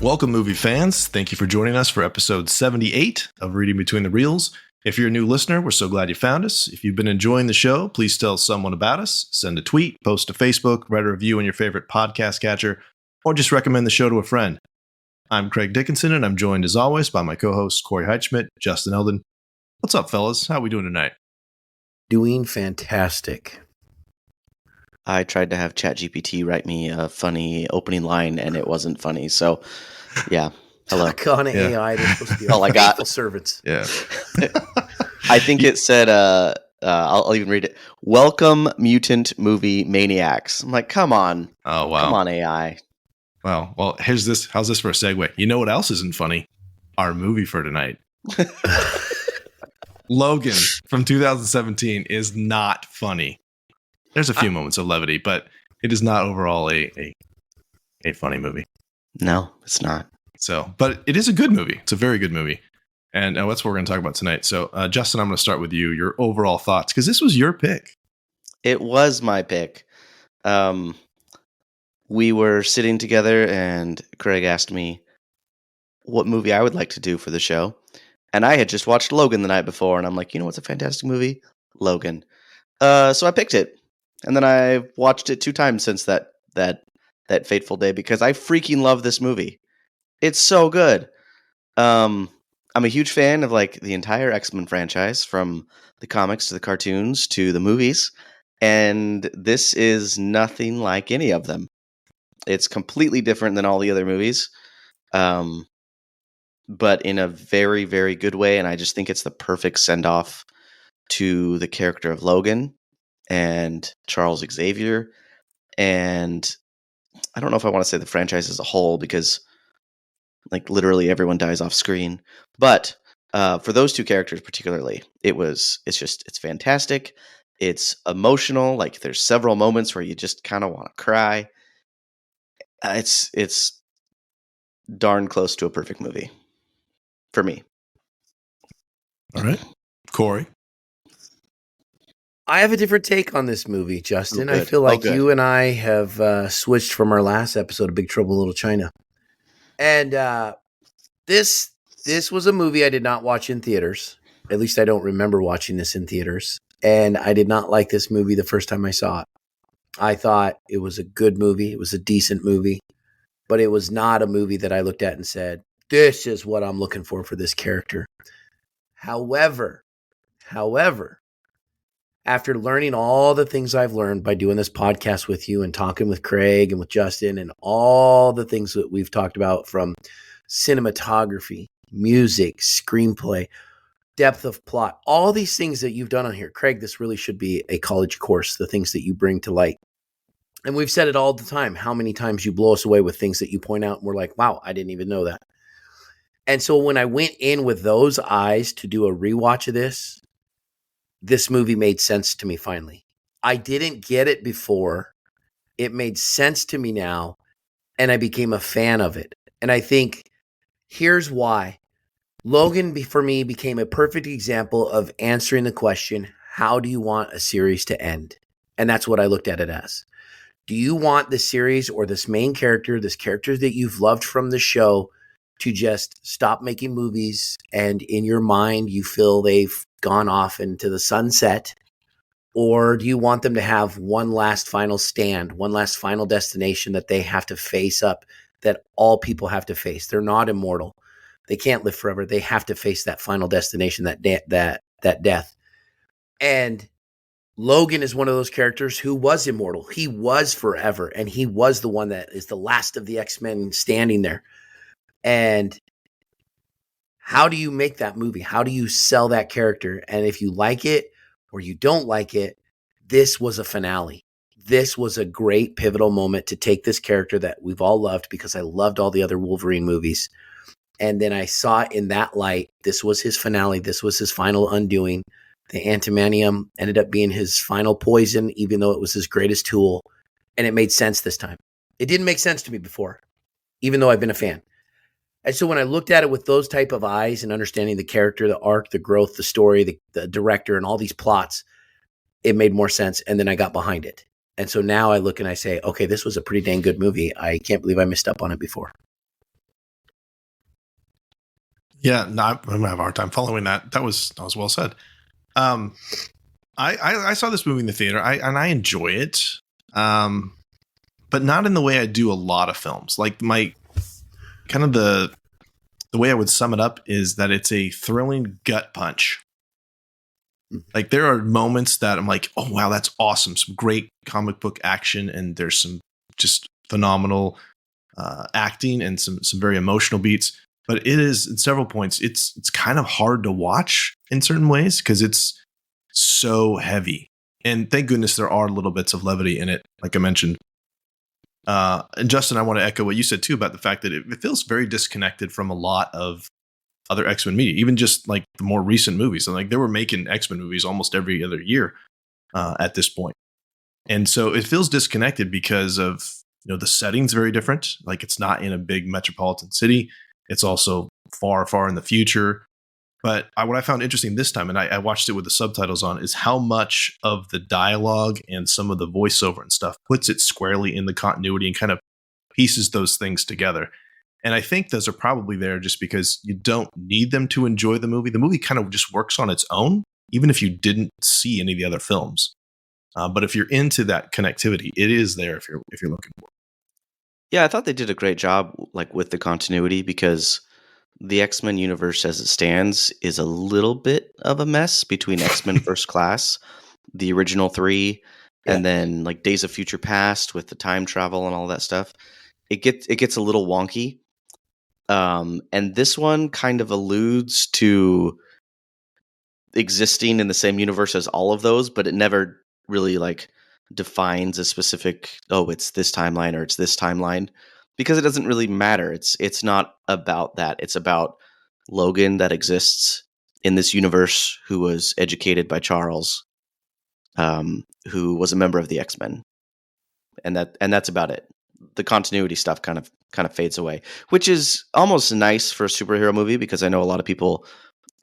Welcome, movie fans. Thank you for joining us for episode 78 of Reading Between the Reels. If you're a new listener, we're so glad you found us. If you've been enjoying the show, please tell someone about us, send a tweet, post to Facebook, write a review on your favorite podcast catcher, or just recommend the show to a friend. I'm Craig Dickinson, and I'm joined as always by my co-hosts Corey Heitschmidt, Justin Eldon. What's up, fellas? How are we doing tonight? Doing fantastic. I tried to have ChatGPT write me a funny opening line, and it wasn't funny. So, yeah. Hello. Talk on AI. They're supposed to be all I got. faithful servants. Yeah. I think it said, I'll even read it. Welcome, mutant movie maniacs. I'm like, come on. Oh, wow. Come on, AI. Wow. Well, how's this for a segue? You know what else isn't funny? Our movie for tonight. Logan from 2017 is not funny. There's a few moments of levity, but it is not overall a funny movie. No, it's not. So, but it is a good movie. It's a very good movie. And that's what we're going to talk about tonight. So, Justin, I'm going to start with you, your overall thoughts, because this was your pick. It was my pick. We were sitting together, and Craig asked me what movie I would like to do for the show. And I had just watched Logan the night before, and I'm like, you know what's a fantastic movie? Logan. So I picked it. And then I've watched it 2 times since that fateful day because I freaking love this movie. It's so good. I'm a huge fan of like the entire X-Men franchise, from the comics to the cartoons to the movies, and this is nothing like any of them. It's completely different than all the other movies, but in a very, very good way, and I just think it's the perfect send-off to the character of Logan and Charles Xavier, and I don't know if I want to say the franchise as a whole because like literally everyone dies off screen, but for those 2 characters particularly, it's fantastic. It's emotional. Like there's several moments where you just kind of want to cry. It's darn close to a perfect movie for me. All right, Corey. I have a different take on this movie, Justin. Oh, I feel like good. you and I have switched from our last episode of Big Trouble in Little China. And this was a movie I did not watch in theaters. At least I don't remember watching this in theaters. And I did not like this movie the first time I saw it. I thought it was a good movie. It was a decent movie. But it was not a movie that I looked at and said, this is what I'm looking for this character. However, after learning all the things I've learned by doing this podcast with you and talking with Craig and with Justin and all the things that we've talked about, from cinematography, music, screenplay, depth of plot, all these things that you've done on here. Craig, this really should be a college course, the things that you bring to light. And we've said it all the time, how many times you blow us away with things that you point out and we're like, wow, I didn't even know that. And so when I went in with those eyes to do a rewatch of this movie made sense to me finally. I didn't get it before. It made sense to me now, and I became a fan of it. And I think here's why. Logan, for me, became a perfect example of answering the question, how do you want a series to end? And that's what I looked at it as. Do you want the series or this main character, this character that you've loved from the show, to just stop making movies, and in your mind you feel they've gone off into the sunset? Or do you want them to have one last final stand, one last final destination that they have to face up, that all people have to face? They're not immortal. They can't live forever. They have to face that final destination, that death. And Logan is one of those characters who was immortal. He was forever, and he was the one that is the last of the X-Men standing there. And how do you make that movie? How do you sell that character? And if you like it or you don't like it, this was a finale. This was a great pivotal moment to take this character that we've all loved, because I loved all the other Wolverine movies. And then I saw it in that light. This was his finale. This was his final undoing. The antimanium ended up being his final poison, even though it was his greatest tool. And it made sense this time. It didn't make sense to me before, even though I've been a fan. And so when I looked at it with those type of eyes and understanding the character, the arc, the growth, the story, the director, and all these plots, it made more sense. And then I got behind it. And so now I look and I say, okay, this was a pretty dang good movie. I can't believe I missed up on it before. Yeah, no, I'm gonna have a hard time following that. That was well said. Um, I saw this movie in the theater, and I enjoy it, but not in the way I do a lot of films. Like my kind of the way I would sum it up is that it's a thrilling gut punch. Like there are moments that I'm like, oh wow, that's awesome, some great comic book action, and there's some just phenomenal acting and some very emotional beats. But it is at several points, it's kind of hard to watch in certain ways because it's so heavy. And thank goodness there are little bits of levity in it, like I mentioned. And Justin, I want to echo what you said too about the fact that it feels very disconnected from a lot of other X-Men media, even just like the more recent movies. And like they were making X-Men movies almost every other year at this point. And so it feels disconnected because of, the setting's very different. Like it's not in a big metropolitan city. It's also far, far in the future. But what I found interesting this time, and I watched it with the subtitles on, is how much of the dialogue and some of the voiceover and stuff puts it squarely in the continuity and kind of pieces those things together. And I think those are probably there just because you don't need them to enjoy the movie. The movie kind of just works on its own, even if you didn't see any of the other films. But if you're into that connectivity, it is there if you're looking for it. Yeah, I thought they did a great job, like with the continuity, because the X-Men universe as it stands is a little bit of a mess between X-Men First Class, the original 3, and then like Days of Future Past with the time travel and all that stuff. It gets a little wonky. And this one kind of alludes to existing in the same universe as all of those, but it never really like defines a specific, it's this timeline or it's this timeline, because it doesn't really matter. It's not about that. It's about Logan that exists in this universe who was educated by Charles, who was a member of the X-Men. And that's about it. The continuity stuff kind of fades away, which is almost nice for a superhero movie, because I know a lot of people,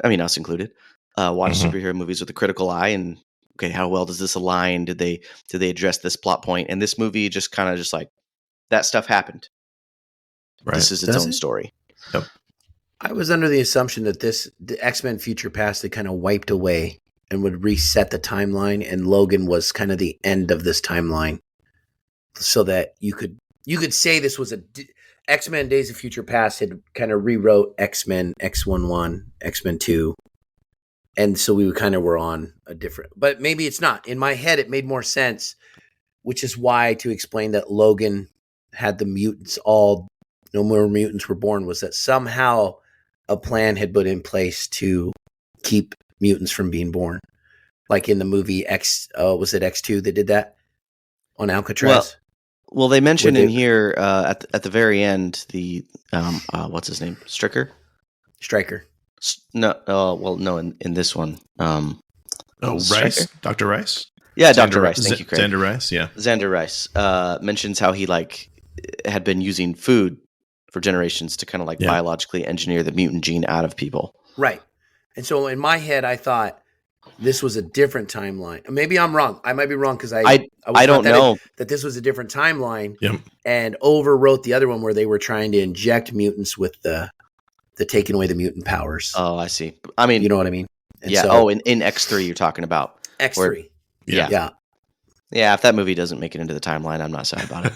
I mean us included, watch superhero movies with a critical eye and, okay, how well does this align? Did they address this plot point? And this movie just kind of just like, that stuff happened. Right. This is its own story. Yep. I was under the assumption that the X-Men Future Past had kind of wiped away and would reset the timeline, and Logan was kind of the end of this timeline, so that you could say this was X-Men Days of Future Past had kind of rewrote X-Men X11, X-Men 2. And so we kind of were on a different, but maybe it's not. In my head, it made more sense, which is why, to explain that Logan had the mutants no more mutants were born, was that somehow a plan had put in place to keep mutants from being born. Like in the movie was it X2 that did that on Alcatraz? Well, they mentioned in here at the very end, the what's his name? Stryker? No, in this one. Rice? Dr. Rice? Yeah, Dr. Rice. Thank you, Craig. Xander Rice, yeah. Xander Rice mentions how he had been using food for generations to kind of biologically engineer the mutant gene out of people. Right. And so in my head, I thought this was a different timeline. Maybe I'm wrong. I might be wrong because I don't know that this was a different timeline and overwrote the other one where they were trying to inject mutants with the taking away the mutant powers. Oh, I see. I mean, you know what I mean? And so, in X3 you're talking about. X3. Yeah. Yeah, if that movie doesn't make it into the timeline, I'm not sad about it.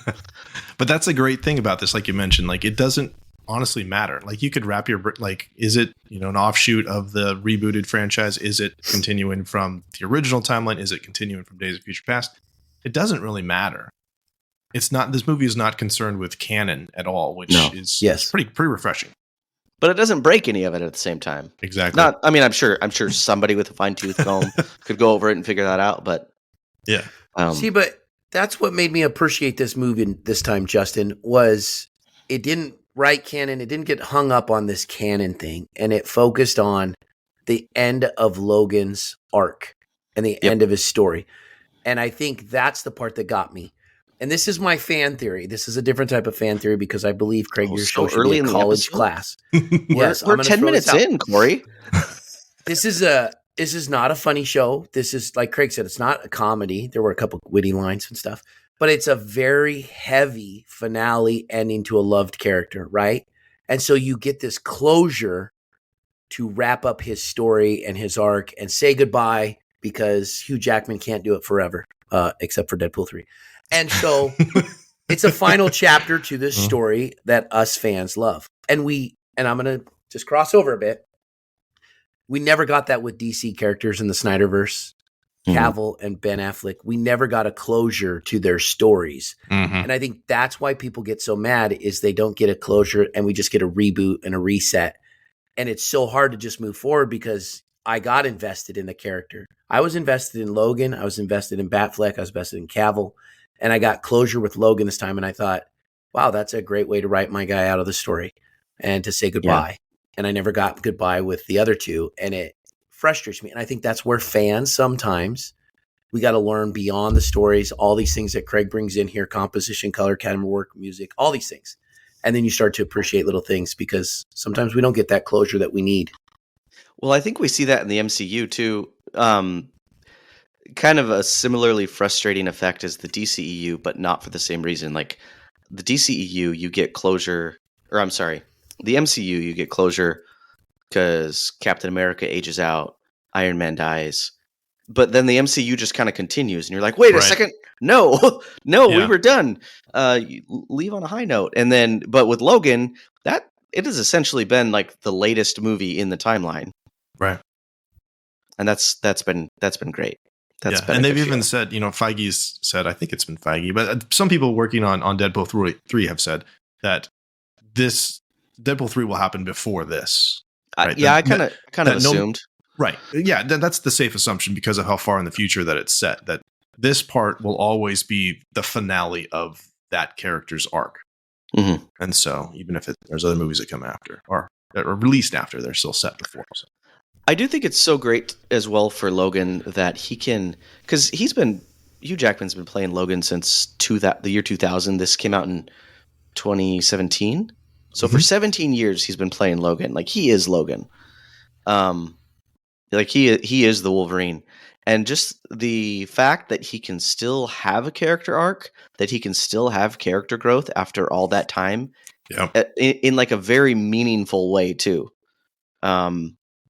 But that's a great thing about this, like you mentioned. Like, it doesn't honestly matter. Like, you could wrap is it, an offshoot of the rebooted franchise? Is it continuing from the original timeline? Is it continuing from Days of Future Past? It doesn't really matter. It's not, this movie is not concerned with canon at all, which is pretty refreshing. But it doesn't break any of it at the same time. Exactly. I'm sure somebody with a fine-tooth comb could go over it and figure that out, but yeah. But that's what made me appreciate this movie this time, Justin, was it didn't write canon. It didn't get hung up on this canon thing, and it focused on the end of Logan's arc and the end of his story. And I think that's the part that got me. And this is my fan theory. This is a different type of fan theory because I believe, Craig, your show should be a college class. Yes, we're 10 minutes in, Corey. This is not a funny show. This is, like Craig said, it's not a comedy. There were a couple witty lines and stuff, but it's a very heavy finale ending to a loved character, right? And so you get this closure to wrap up his story and his arc and say goodbye, because Hugh Jackman can't do it forever, except for Deadpool 3. And so it's a final chapter to this story that us fans love. And I'm going to just cross over a bit. We never got that with DC characters in the Snyderverse. Cavill and Ben Affleck, we never got a closure to their stories. And I think that's why people get so mad, is they don't get a closure and we just get a reboot and a reset. And it's so hard to just move forward, because I got invested in the character. I was invested in Logan. I was invested in Batfleck. I was invested in Cavill. And I got closure with Logan this time. And I thought, wow, that's a great way to write my guy out of the story and to say goodbye. And I never got goodbye with the other two. And it frustrates me. And I think that's where fans sometimes, we got to learn beyond the stories, all these things that Craig brings in here, composition, color, camera work, music, all these things. And then you start to appreciate little things, because sometimes we don't get that closure that we need. Well, I think we see that in the MCU too. Kind of a similarly frustrating effect as the DCEU, but not for the same reason. Like the DCEU, you get closure, or I'm sorry, the MCU, you get closure because Captain America ages out, Iron Man dies, but then the MCU just kind of continues, and you're like, wait a second, no, we were done. You leave on a high note, and then, but with Logan, that it has essentially been like the latest movie in the timeline, right? And that's been great. That's been and they've even said, Feige's said, I think it's been Feige, but some people working on Deadpool 3 have said that this Deadpool 3 will happen before this. Right? I kind of assumed. Right. Yeah, that's the safe assumption because of how far in the future that it's set, that this part will always be the finale of that character's arc. And so even if there's other movies that come after or released after, they're still set before. So. I do think it's so great as well for Logan that he can, because Hugh Jackman's been playing Logan since the year 2000. This came out in 2017. So for 17 years, he's been playing Logan. Like, he is Logan. Like he is the Wolverine. And just the fact that he can still have a character arc, that he can still have character growth after all that time, in like a very meaningful way too.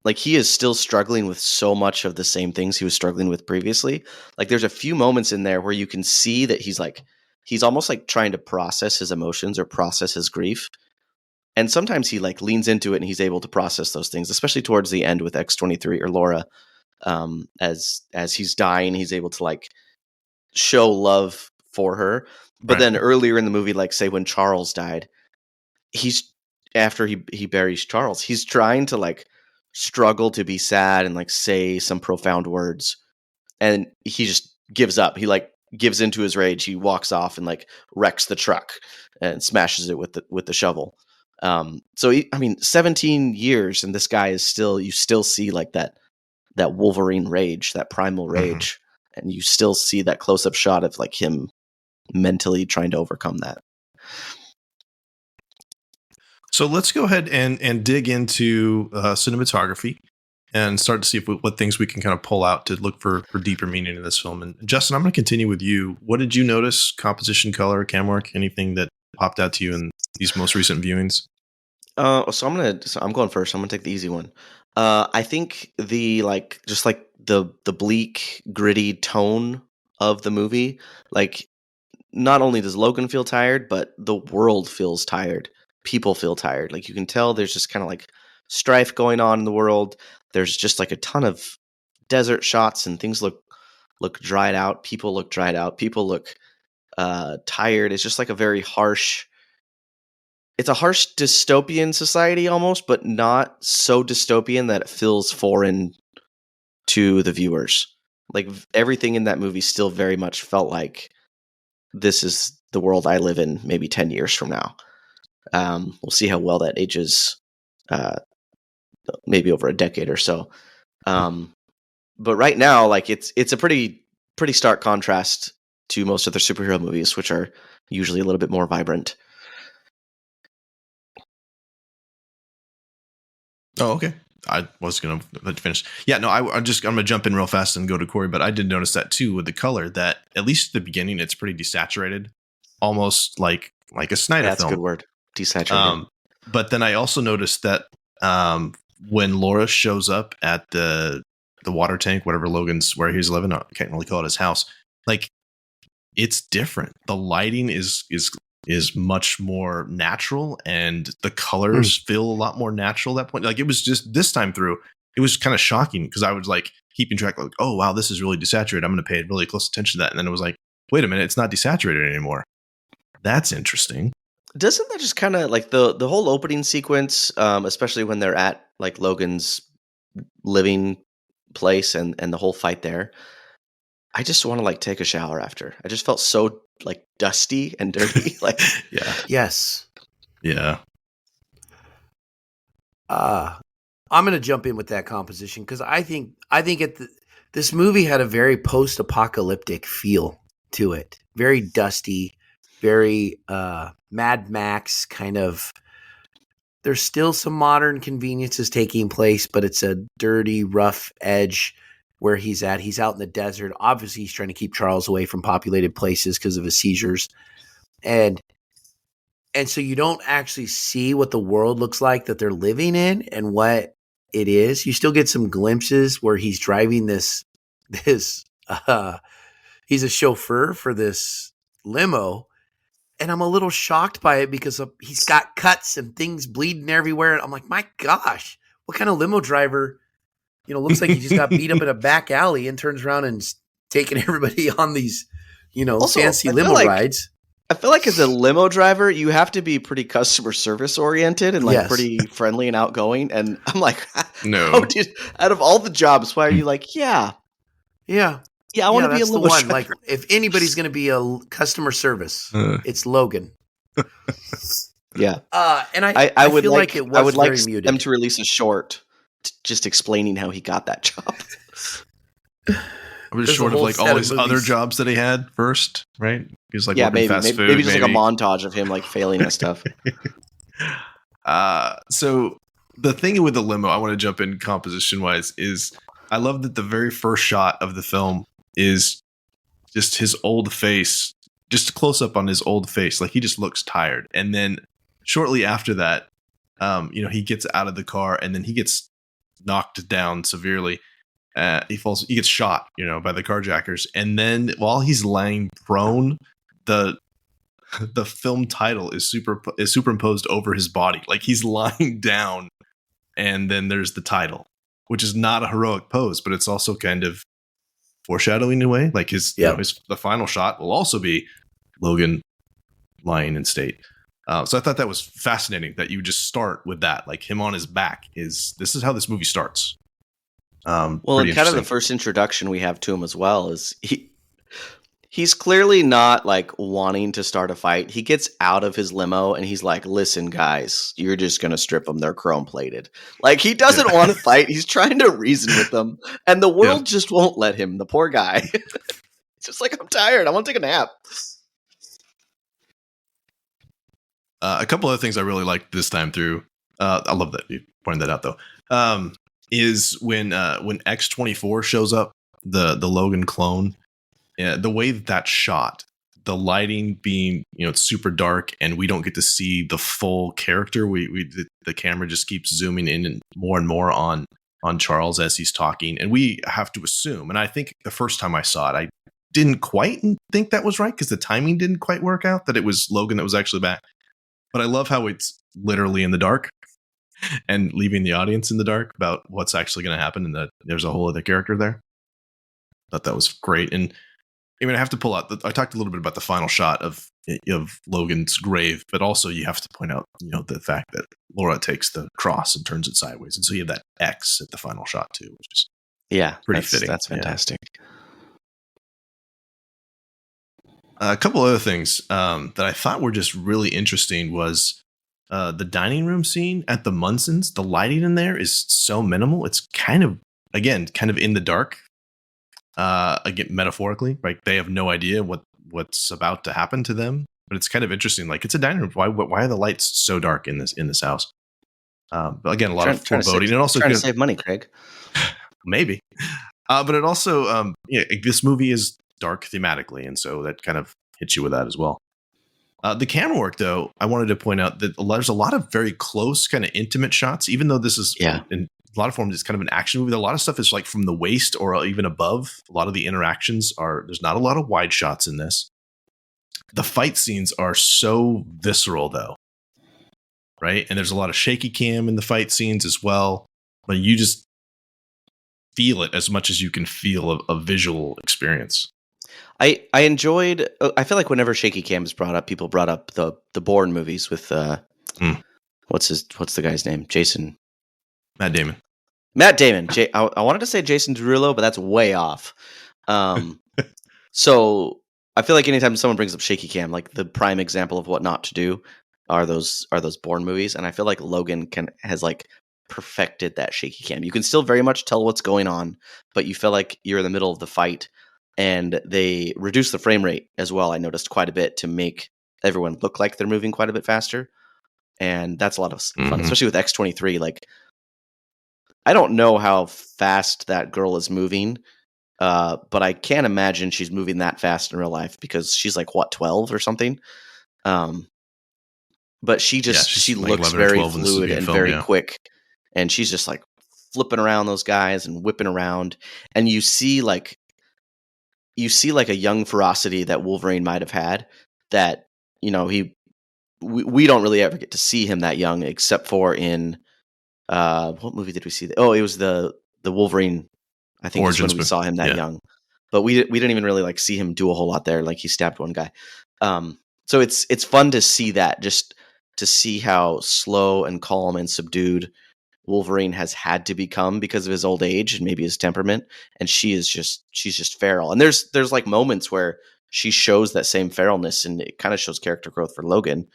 Like, he is still struggling with so much of the same things he was struggling with previously. Like, there's a few moments in there where you can see that he's almost like trying to process his emotions or process his grief. And sometimes he like leans into it and he's able to process those things, especially towards the end with X-23 or Laura. As he's dying, he's able to like show love for her. But then earlier in the movie, like say when Charles died, after he buries Charles, he's trying to like struggle to be sad and like say some profound words, and he just gives up. He like gives into his rage. He walks off and like wrecks the truck and smashes it with the shovel. So 17 years, and this guy is you still see like that Wolverine rage, that primal rage, and you still see that close-up shot of like him mentally trying to overcome that. So let's go ahead and dig into cinematography and start to see what things we can kind of pull out to look for deeper meaning in this film. And Justin, I'm going to continue with you. What did you notice? Composition, color, camera work, anything that popped out to you in these most recent viewings? So I'm going first. I'm gonna take the easy one. I think the bleak, gritty tone of the movie, like, not only does Logan feel tired, but the world feels tired. People feel tired. Like, you can tell there's just kind of like strife going on in the world. There's just like a ton of desert shots and things look dried out. People look dried out. People look tired. It's just like a very harsh. It's a harsh dystopian society almost, but not so dystopian that it feels foreign to the viewers. Like, everything in that movie still very much felt like this is the world I live in maybe 10 years from now. We'll see how well that ages, maybe over a decade or so. But right now, like, it's a pretty stark contrast to most other superhero movies, which are usually a little bit more vibrant. Oh, okay. I was going to let you finish. Yeah, no, I'm going to jump in real fast and go to Corey, but I did notice that too with the color, that at least at the beginning, it's pretty desaturated, almost like a Snyder film. That's a good word. Desaturated. But then I also noticed that when Laura shows up at the water tank, whatever where he's living, I can't really call it his house. Like, it's different. The lighting is much more natural, and the colors feel a lot more natural at that point. Like, it was just this time through, it was kind of shocking because I was like keeping track, like, oh wow, this is really desaturated. I'm going to pay really close attention to that. And then it was like, wait a minute, it's not desaturated anymore. That's interesting. Doesn't that just kind of like the whole opening sequence, especially when they're at like Logan's living place and the whole fight there? I just want to like take a shower after. I just felt so like dusty and dirty. Like, Yeah. Yes. Yeah. I'm going to jump in with that composition because I think this movie had a very post-apocalyptic feel to it. Very dusty, very Mad Max kind of. There's still some modern conveniences taking place, but it's a dirty, rough edge where he's at. He's out in the desert. Obviously, he's trying to keep Charles away from populated places because of his seizures. And so you don't actually see what the world looks like that they're living in and what it is. You still get some glimpses where he's driving this he's a chauffeur for this limo. And I'm a little shocked by it because he's got cuts and things bleeding everywhere. And I'm like, my gosh, what kind of limo driver, looks like he just got beat up in a back alley and turns around and taking everybody on these, Also, fancy limo rides. I feel like as a limo driver, you have to be pretty customer service oriented and like Yes. pretty friendly and outgoing. And I'm like, No. out of all the jobs, why are you like, yeah, I want to be a that's the limo one. driver. Like, if anybody's going to be a customer service, it's Logan. Yeah. And I would feel like it was I would like very muted. them to release a short just explaining how he got that job. I was There's short a of whole like set all of his movies. other jobs that he had first, right? He was like Yeah, working maybe fast food, maybe just like a montage of him like failing at stuff. So the thing with the limo, I want to jump in composition wise, is I love that the very first shot of the film is just his old face, just a close up on his old face. Like, he just looks tired. And then shortly after that, he gets out of the car and then he gets knocked down severely. He gets shot, by the carjackers. And then while he's lying prone, the film title is superimposed over his body. Like, he's lying down, and then there's the title, which is not a heroic pose, but it's also kind of foreshadowing in a way. Like, the final shot will also be Logan lying in state. So I thought that was fascinating that you just start with that, like him on his back. This is how this movie starts. Well, and kind of the first introduction we have to him as well is he's clearly not like wanting to start a fight. He gets out of his limo and he's like, listen, guys, you're just going to strip them. They're chrome plated. Like, he doesn't want to fight. He's trying to reason with them. And the world just won't let him. The poor guy. It's just like, I'm tired. I want to take a nap. A couple other things I really liked this time through. I love that you pointed that out, though. Is when X-24 shows up, the Logan clone. The way that's shot, the lighting being it's super dark, and we don't get to see the full character. The camera just keeps zooming in and more on Charles as he's talking, and we have to assume. And I think the first time I saw it, I didn't quite think that was right because the timing didn't quite work out, that it was Logan that was actually back. But I love how it's literally in the dark and leaving the audience in the dark about what's actually going to happen, and that there's a whole other character there. Thought that was great. And I mean, I have to pull out. I talked a little bit about the final shot of Logan's grave, but also you have to point out, the fact that Laura takes the cross and turns it sideways, and so you have that X at the final shot too, which is pretty fitting. That's fantastic. A couple other things that I thought were just really interesting was the dining room scene at the Munsons. The lighting in there is so minimal. It's kind of in the dark. Again, metaphorically, right? They have no idea what's about to happen to them, but it's kind of interesting. Like, it's a dining room. Why are the lights so dark in this house? But again, a lot of foreboding, and also trying to save money, Craig. Maybe, but it also, this movie is dark thematically, and so that kind of hits you with that as well. The camera work, though, I wanted to point out that there's a lot of very close, kind of intimate shots, even though this is in a lot of forms, it's kind of an action movie. A lot of stuff is like from the waist or even above. A lot of the interactions there's not a lot of wide shots in this. The fight scenes are so visceral, though, right? And there's a lot of shaky cam in the fight scenes as well. But you just feel it as much as you can feel a visual experience. I enjoyed. I feel like whenever shaky cam is brought up, people brought up the Bourne movies with what's the guy's name? Matt Damon. I wanted to say Jason Derulo, but that's way off. So I feel like anytime someone brings up shaky cam, like the prime example of what not to do are those Bourne movies, and I feel like Logan has like perfected that shaky cam. You can still very much tell what's going on, but you feel like you're in the middle of the fight. And they reduce the frame rate as well, I noticed quite a bit, to make everyone look like they're moving quite a bit faster. And that's a lot of fun, especially with X-23. Like, I don't know how fast that girl is moving, but I can't imagine she's moving that fast in real life because she's like, 12 or something? But she looks very fluid and very quick. And she's just like flipping around those guys and whipping around. And you see like a young ferocity that Wolverine might have had that, we don't really ever get to see him that young except for in, what movie did we see? Oh, it was the Wolverine. I think is when we saw him that young, but we didn't even really like see him do a whole lot there. Like he stabbed one guy. So it's fun to see that, just to see how slow and calm and subdued Wolverine has had to become because of his old age and maybe his temperament, and she's just feral. And there's like moments where she shows that same feralness, and it kind of shows character growth for Logan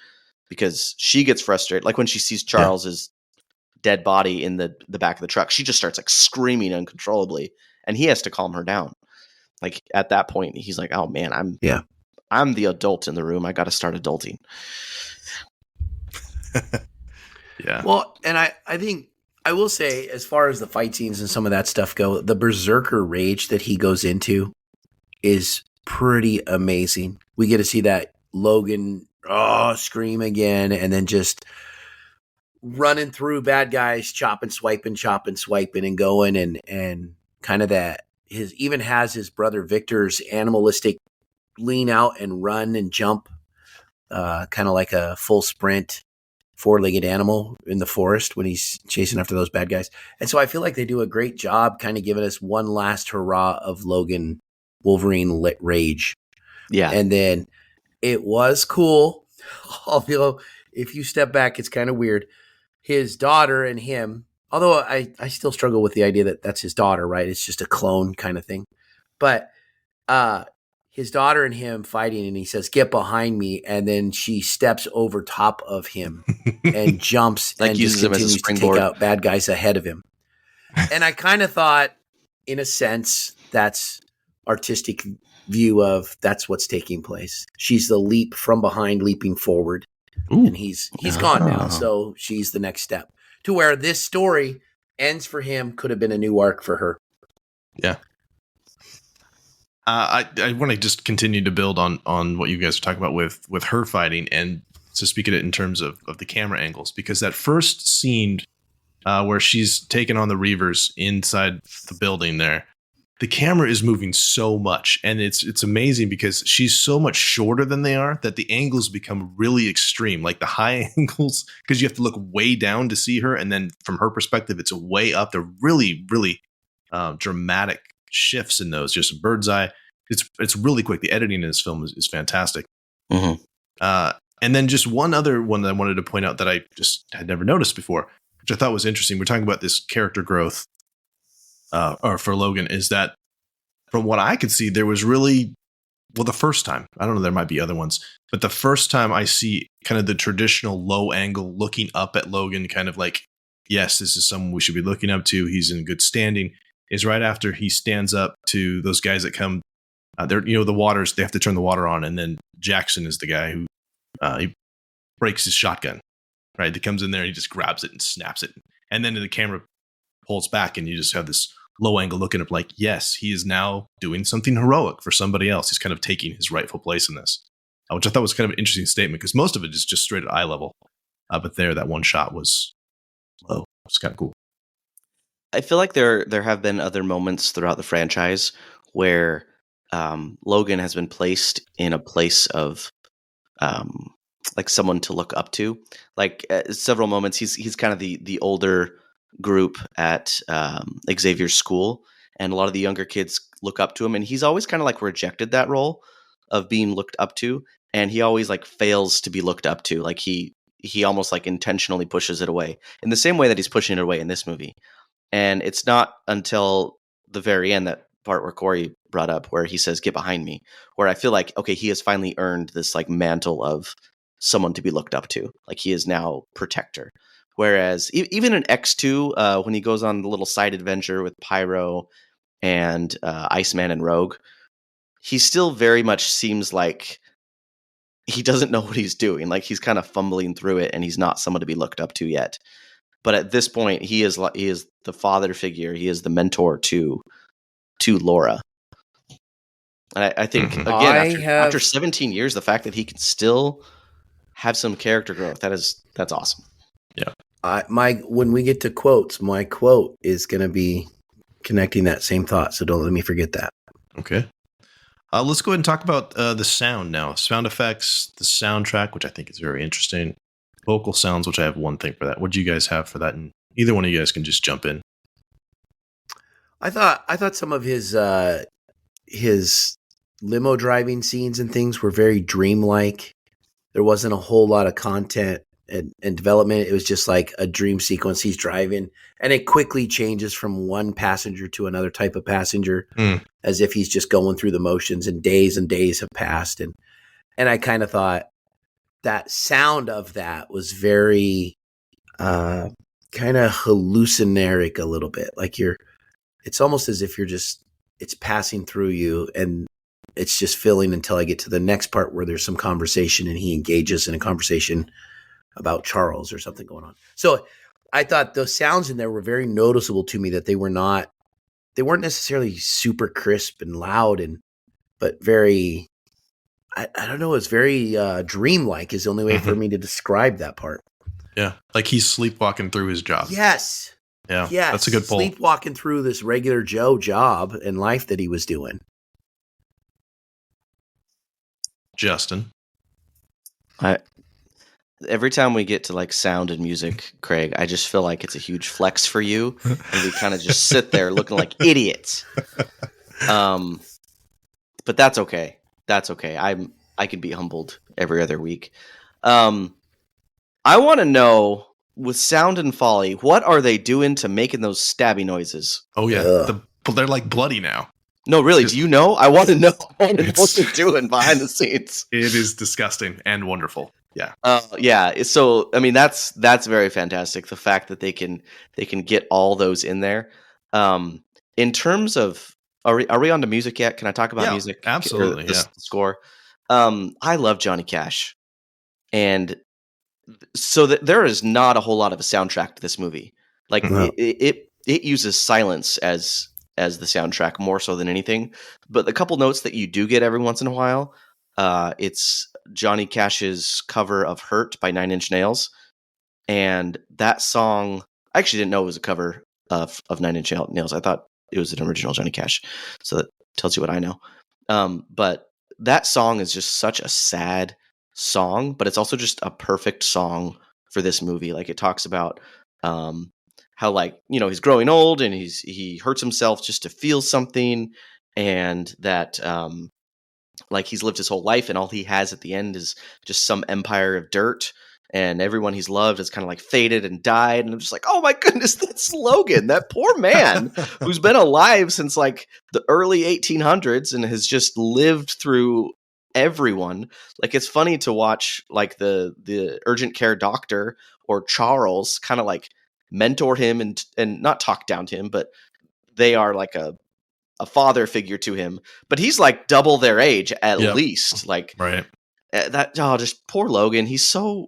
because she gets frustrated. Like when she sees Charles's dead body in the back of the truck, she just starts like screaming uncontrollably, and he has to calm her down. Like at that point, he's like, "Oh man, I'm the adult in the room. I got to start adulting." Yeah. Well, and I think. I will say, as far as the fight scenes and some of that stuff go, the berserker rage that he goes into is pretty amazing. We get to see that Logan scream again, and then just running through bad guys, chopping, swiping, and going, and kind of that. Even has his brother Victor's animalistic lean out and run and jump, kind of like a full sprint. Four-legged animal in the forest when he's chasing after those bad guys. And so I feel like they do a great job kind of giving us one last hurrah of Logan Wolverine rage. Yeah. And then it was cool, although if you step back, it's kind of weird. His daughter and him, although I still struggle with the idea that that's his daughter, right? It's just a clone kind of thing. But his daughter and him fighting, and he says, "Get behind me," and then she steps over top of him and jumps like and uses just him as a continues to springboard. take out bad guys ahead of him. And I kind of thought, in a sense, that's artistic view of that's what's taking place. She's the leap from behind, leaping forward. Ooh. And he's gone now, so she's the next step. To where this story ends for him, could have been a new arc for her. Yeah. I want to just continue to build on what you guys are talking about with her fighting, and to speak of it in terms of the camera angles, because that first scene where she's taken on the Reavers inside the building there, the camera is moving so much, and it's amazing because she's so much shorter than they are that the angles become really extreme, like the high angles, because you have to look way down to see her, and then from her perspective, it's way up. They're really, really dramatic shifts in those, just bird's eye. It's really quick. The editing in this film is fantastic. Mm-hmm. And then just one other one that I wanted to point out that I just had never noticed before, which I thought was interesting. We're talking about this character growth, or for Logan, is that from what I could see, there was really, well, the first time, I don't know, there might be other ones, but the first time I see kind of the traditional low angle looking up at Logan, kind of like, yes, this is someone we should be looking up to. He's in good standing. Is right after he stands up to those guys that come. They're, the waters. They have to turn the water on, and then Jackson is the guy who he breaks his shotgun. Right, he comes in there, and he just grabs it and snaps it, and then the camera pulls back, and you just have this low angle looking up, like, yes, he is now doing something heroic for somebody else. He's kind of taking his rightful place in this. which I thought was kind of an interesting statement because most of it is just straight at eye level. But there, that one shot was low. It's kind of cool. I feel like there have been other moments throughout the franchise where Logan has been placed in a place of like someone to look up to. Like several moments, he's kind of the older group at Xavier's school, and a lot of the younger kids look up to him, and he's always kind of like rejected that role of being looked up to, and he always like fails to be looked up to. Like he almost like intentionally pushes it away in the same way that he's pushing it away in this movie. And it's not until the very end, that part where Corey brought up, where he says, "Get behind me," where I feel like, okay, he has finally earned this like mantle of someone to be looked up to. Like he is now protector. Whereas even in X2, when he goes on the little side adventure with Pyro and Iceman and Rogue, he still very much seems like he doesn't know what he's doing. Like he's kind of fumbling through it, and he's not someone to be looked up to yet. But at this point, he is the father figure. He is the mentor to Laura. And I think again, after 17 years, the fact that he can still have some character growth, that's awesome. Yeah. When we get to quotes, my quote is going to be connecting that same thought. So don't let me forget that. Okay. Let's go ahead and talk about the sound now. Sound effects, the soundtrack, which I think is very interesting. Vocal sounds, which I have one thing for that. What do you guys have for that? And either one of you guys can just jump in. I thought some of his limo driving scenes and things were very dreamlike. There wasn't a whole lot of content and development. It was just like a dream sequence. He's driving, and it quickly changes from one passenger to another type of passenger, as if he's just going through the motions, and days have passed. And I kind of thought that sound of that was very kind of hallucinaric a little bit. Like it's almost as if it's passing through you, and it's just filling until I get to the next part where there's some conversation and he engages in a conversation about Charles or something going on. So I thought those sounds in there were very noticeable to me, that they weren't necessarily super crisp and loud, but very, I don't know, it's very dreamlike is the only way for me to describe that part. Yeah. Like he's sleepwalking through his job. Yes. Yeah. Yes. That's a good pull. Sleepwalking through this regular Joe job and life that he was doing. Justin. Every time we get to like sound and music, Craig, I just feel like it's a huge flex for you, and we kind of just sit there looking like idiots. But that's okay. That's okay. I can be humbled every other week. I want to know, with Sound and Folly, what are they doing to making those stabby noises? Oh yeah, they're like bloody now. No, really. Do you know? I want to know. What they're doing behind the scenes. It is disgusting and wonderful. Yeah. Yeah. So, I mean, that's very fantastic. The fact that they can get all those in there. In terms of, are we on to music yet? Can I talk about music? Absolutely. The score. I love Johnny Cash, and so there is not a whole lot of a soundtrack to this movie. Like it uses silence as the soundtrack more so than anything. But the couple notes that you do get every once in a while, it's Johnny Cash's cover of "Hurt" by 9 Inch Nails, and that song, I actually didn't know it was a cover of 9 Inch Nails. I thought it was an original Johnny Cash. So that tells you what I know. But that song is just such a sad song, but it's also just a perfect song for this movie. Like it talks about how, like, you know, he's growing old and he hurts himself just to feel something, and that like he's lived his whole life and all he has at the end is just some empire of dirt, and everyone he's loved has kind of like faded and died. And I'm just like, oh my goodness, that's Logan, that poor man who's been alive since like the early 1800s and has just lived through everyone. Like, it's funny to watch like the urgent care doctor or Charles kind of like mentor him and not talk down to him, but they are like a father figure to him, but he's like double their age at least. Like, right. Just poor Logan. He's so,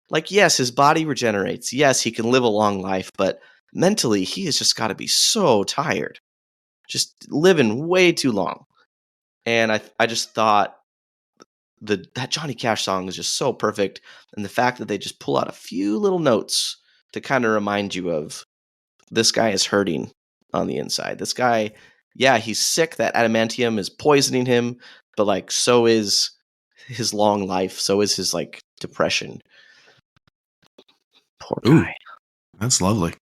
like, yes, his body regenerates. Yes, he can live a long life, but mentally he has just got to be so tired, just living way too long. And I just thought that Johnny Cash song is just so perfect, and the fact that they just pull out a few little notes to kind of remind you of this guy is hurting on the inside. This guy, yeah, he's sick. That adamantium is poisoning him, but like so is his long life. So is his like depression. Poor guy. Ooh, that's lovely.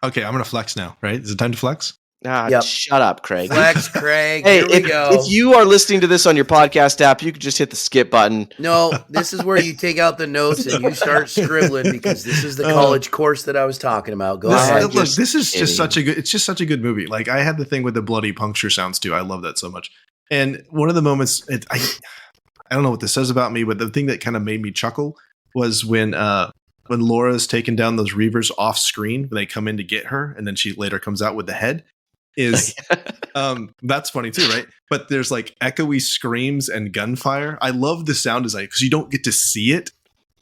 Okay, I'm gonna flex now. Right? Is it time to flex? Yep. Shut up, Craig. Flex, Craig. Hey, Here we go. if you are listening to this on your podcast app, you can just hit the skip button. No, this is where you take out the notes and you start scribbling because this is the college course that I was talking about. Go ahead. Look, this is just such a good. It's just such a good movie. Like I had the thing with the bloody puncture sounds too. I love that so much. And one of the moments, I don't know what this says about me, but the thing that kind of made me chuckle was when Laura's taken down those Reavers off screen when they come in to get her, and then she later comes out with the head. Is that's funny too, right? But there's like echoey screams and gunfire. I love the sound design because you don't get to see it,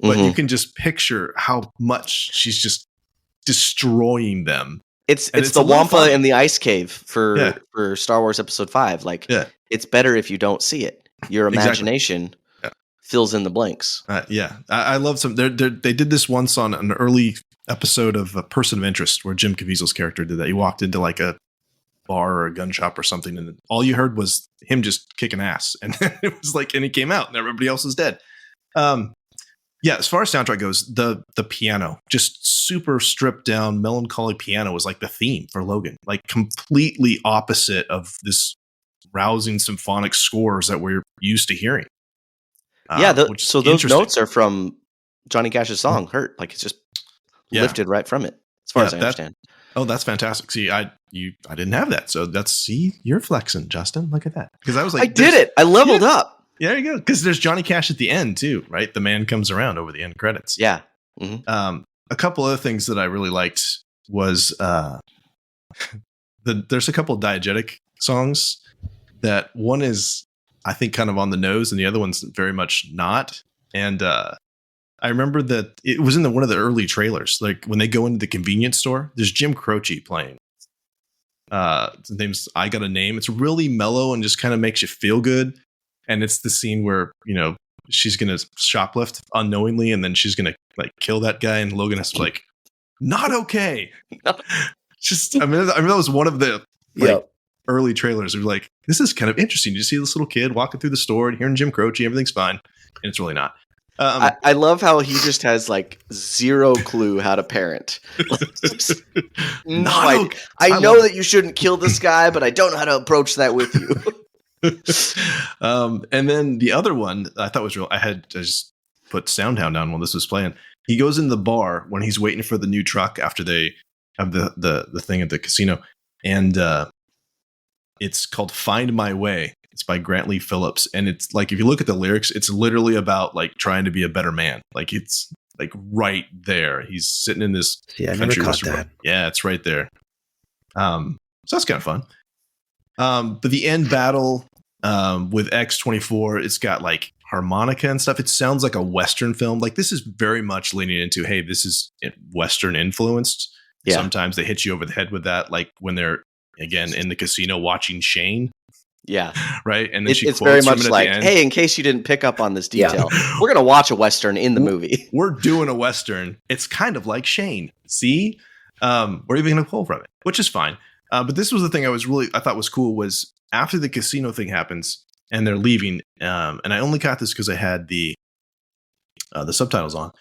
but you can just picture how much she's just destroying them. It's the Wampa in the ice cave for Star Wars Episode 5. Like, it's better if you don't see it. Your imagination fills in the blanks. I love some. They did this once on an early episode of A Person of Interest where Jim Caviezel's character did that. He walked into like a bar or a gun shop or something, and all you heard was him just kicking ass, and then it was like, and he came out, and everybody else is dead. As far as soundtrack goes, the piano, just super stripped down, melancholy piano was like the theme for Logan, like completely opposite of this rousing symphonic scores that we're used to hearing. So those notes are from Johnny Cash's song "Hurt." Like it's just lifted right from it, as far as I understand. Oh, that's fantastic. See, I didn't have that. So you're flexing, Justin. Look at that. Because I was like, I did it. I leveled up. Yeah, there you go. Because there's Johnny Cash at the end too, right? The man comes around over the end credits. Yeah. A couple other things that I really liked was there's a couple of diegetic songs that one is, I think, kind of on the nose, and the other one's very much not. And I remember that it was in one of the early trailers. Like when they go into the convenience store, there's Jim Croce playing. His name's I Got a Name. It's really mellow and just kind of makes you feel good. And it's the scene where, she's going to shoplift unknowingly, and then she's going to like kill that guy. And Logan is like, not okay. Just, I mean, that was one of the early trailers. It was like, this is kind of interesting. You see this little kid walking through the store and hearing Jim Croce, everything's fine. And it's really not. I love how he just has like zero clue how to parent. I know that you shouldn't kill this guy, but I don't know how to approach that with you. And then the other one I thought was real. I just put Soundhound down while this was playing. He goes in the bar when he's waiting for the new truck after they have the thing at the casino, and it's called "Find My Way." It's by Grant Lee Phillips. And it's like, if you look at the lyrics, it's literally about like trying to be a better man. Like it's like right there. He's sitting in this I never caught that. Yeah, it's right there. So that's kind of fun. But the end battle with X-24, it's got like harmonica and stuff. It sounds like a Western film. Like this is very much leaning into, hey, this is Western influenced. Yeah. Sometimes they hit you over the head with that. Like when they're, again, in the casino watching Shane. Yeah. Right. And then it's very much like, hey, in case you didn't pick up on this detail, we're going to watch a Western in the movie. We're doing a Western. It's kind of like Shane. See, we're even going to pull from it, which is fine. But this was the thing I thought was cool was after the casino thing happens and they're leaving. And I only got this because I had the subtitles on.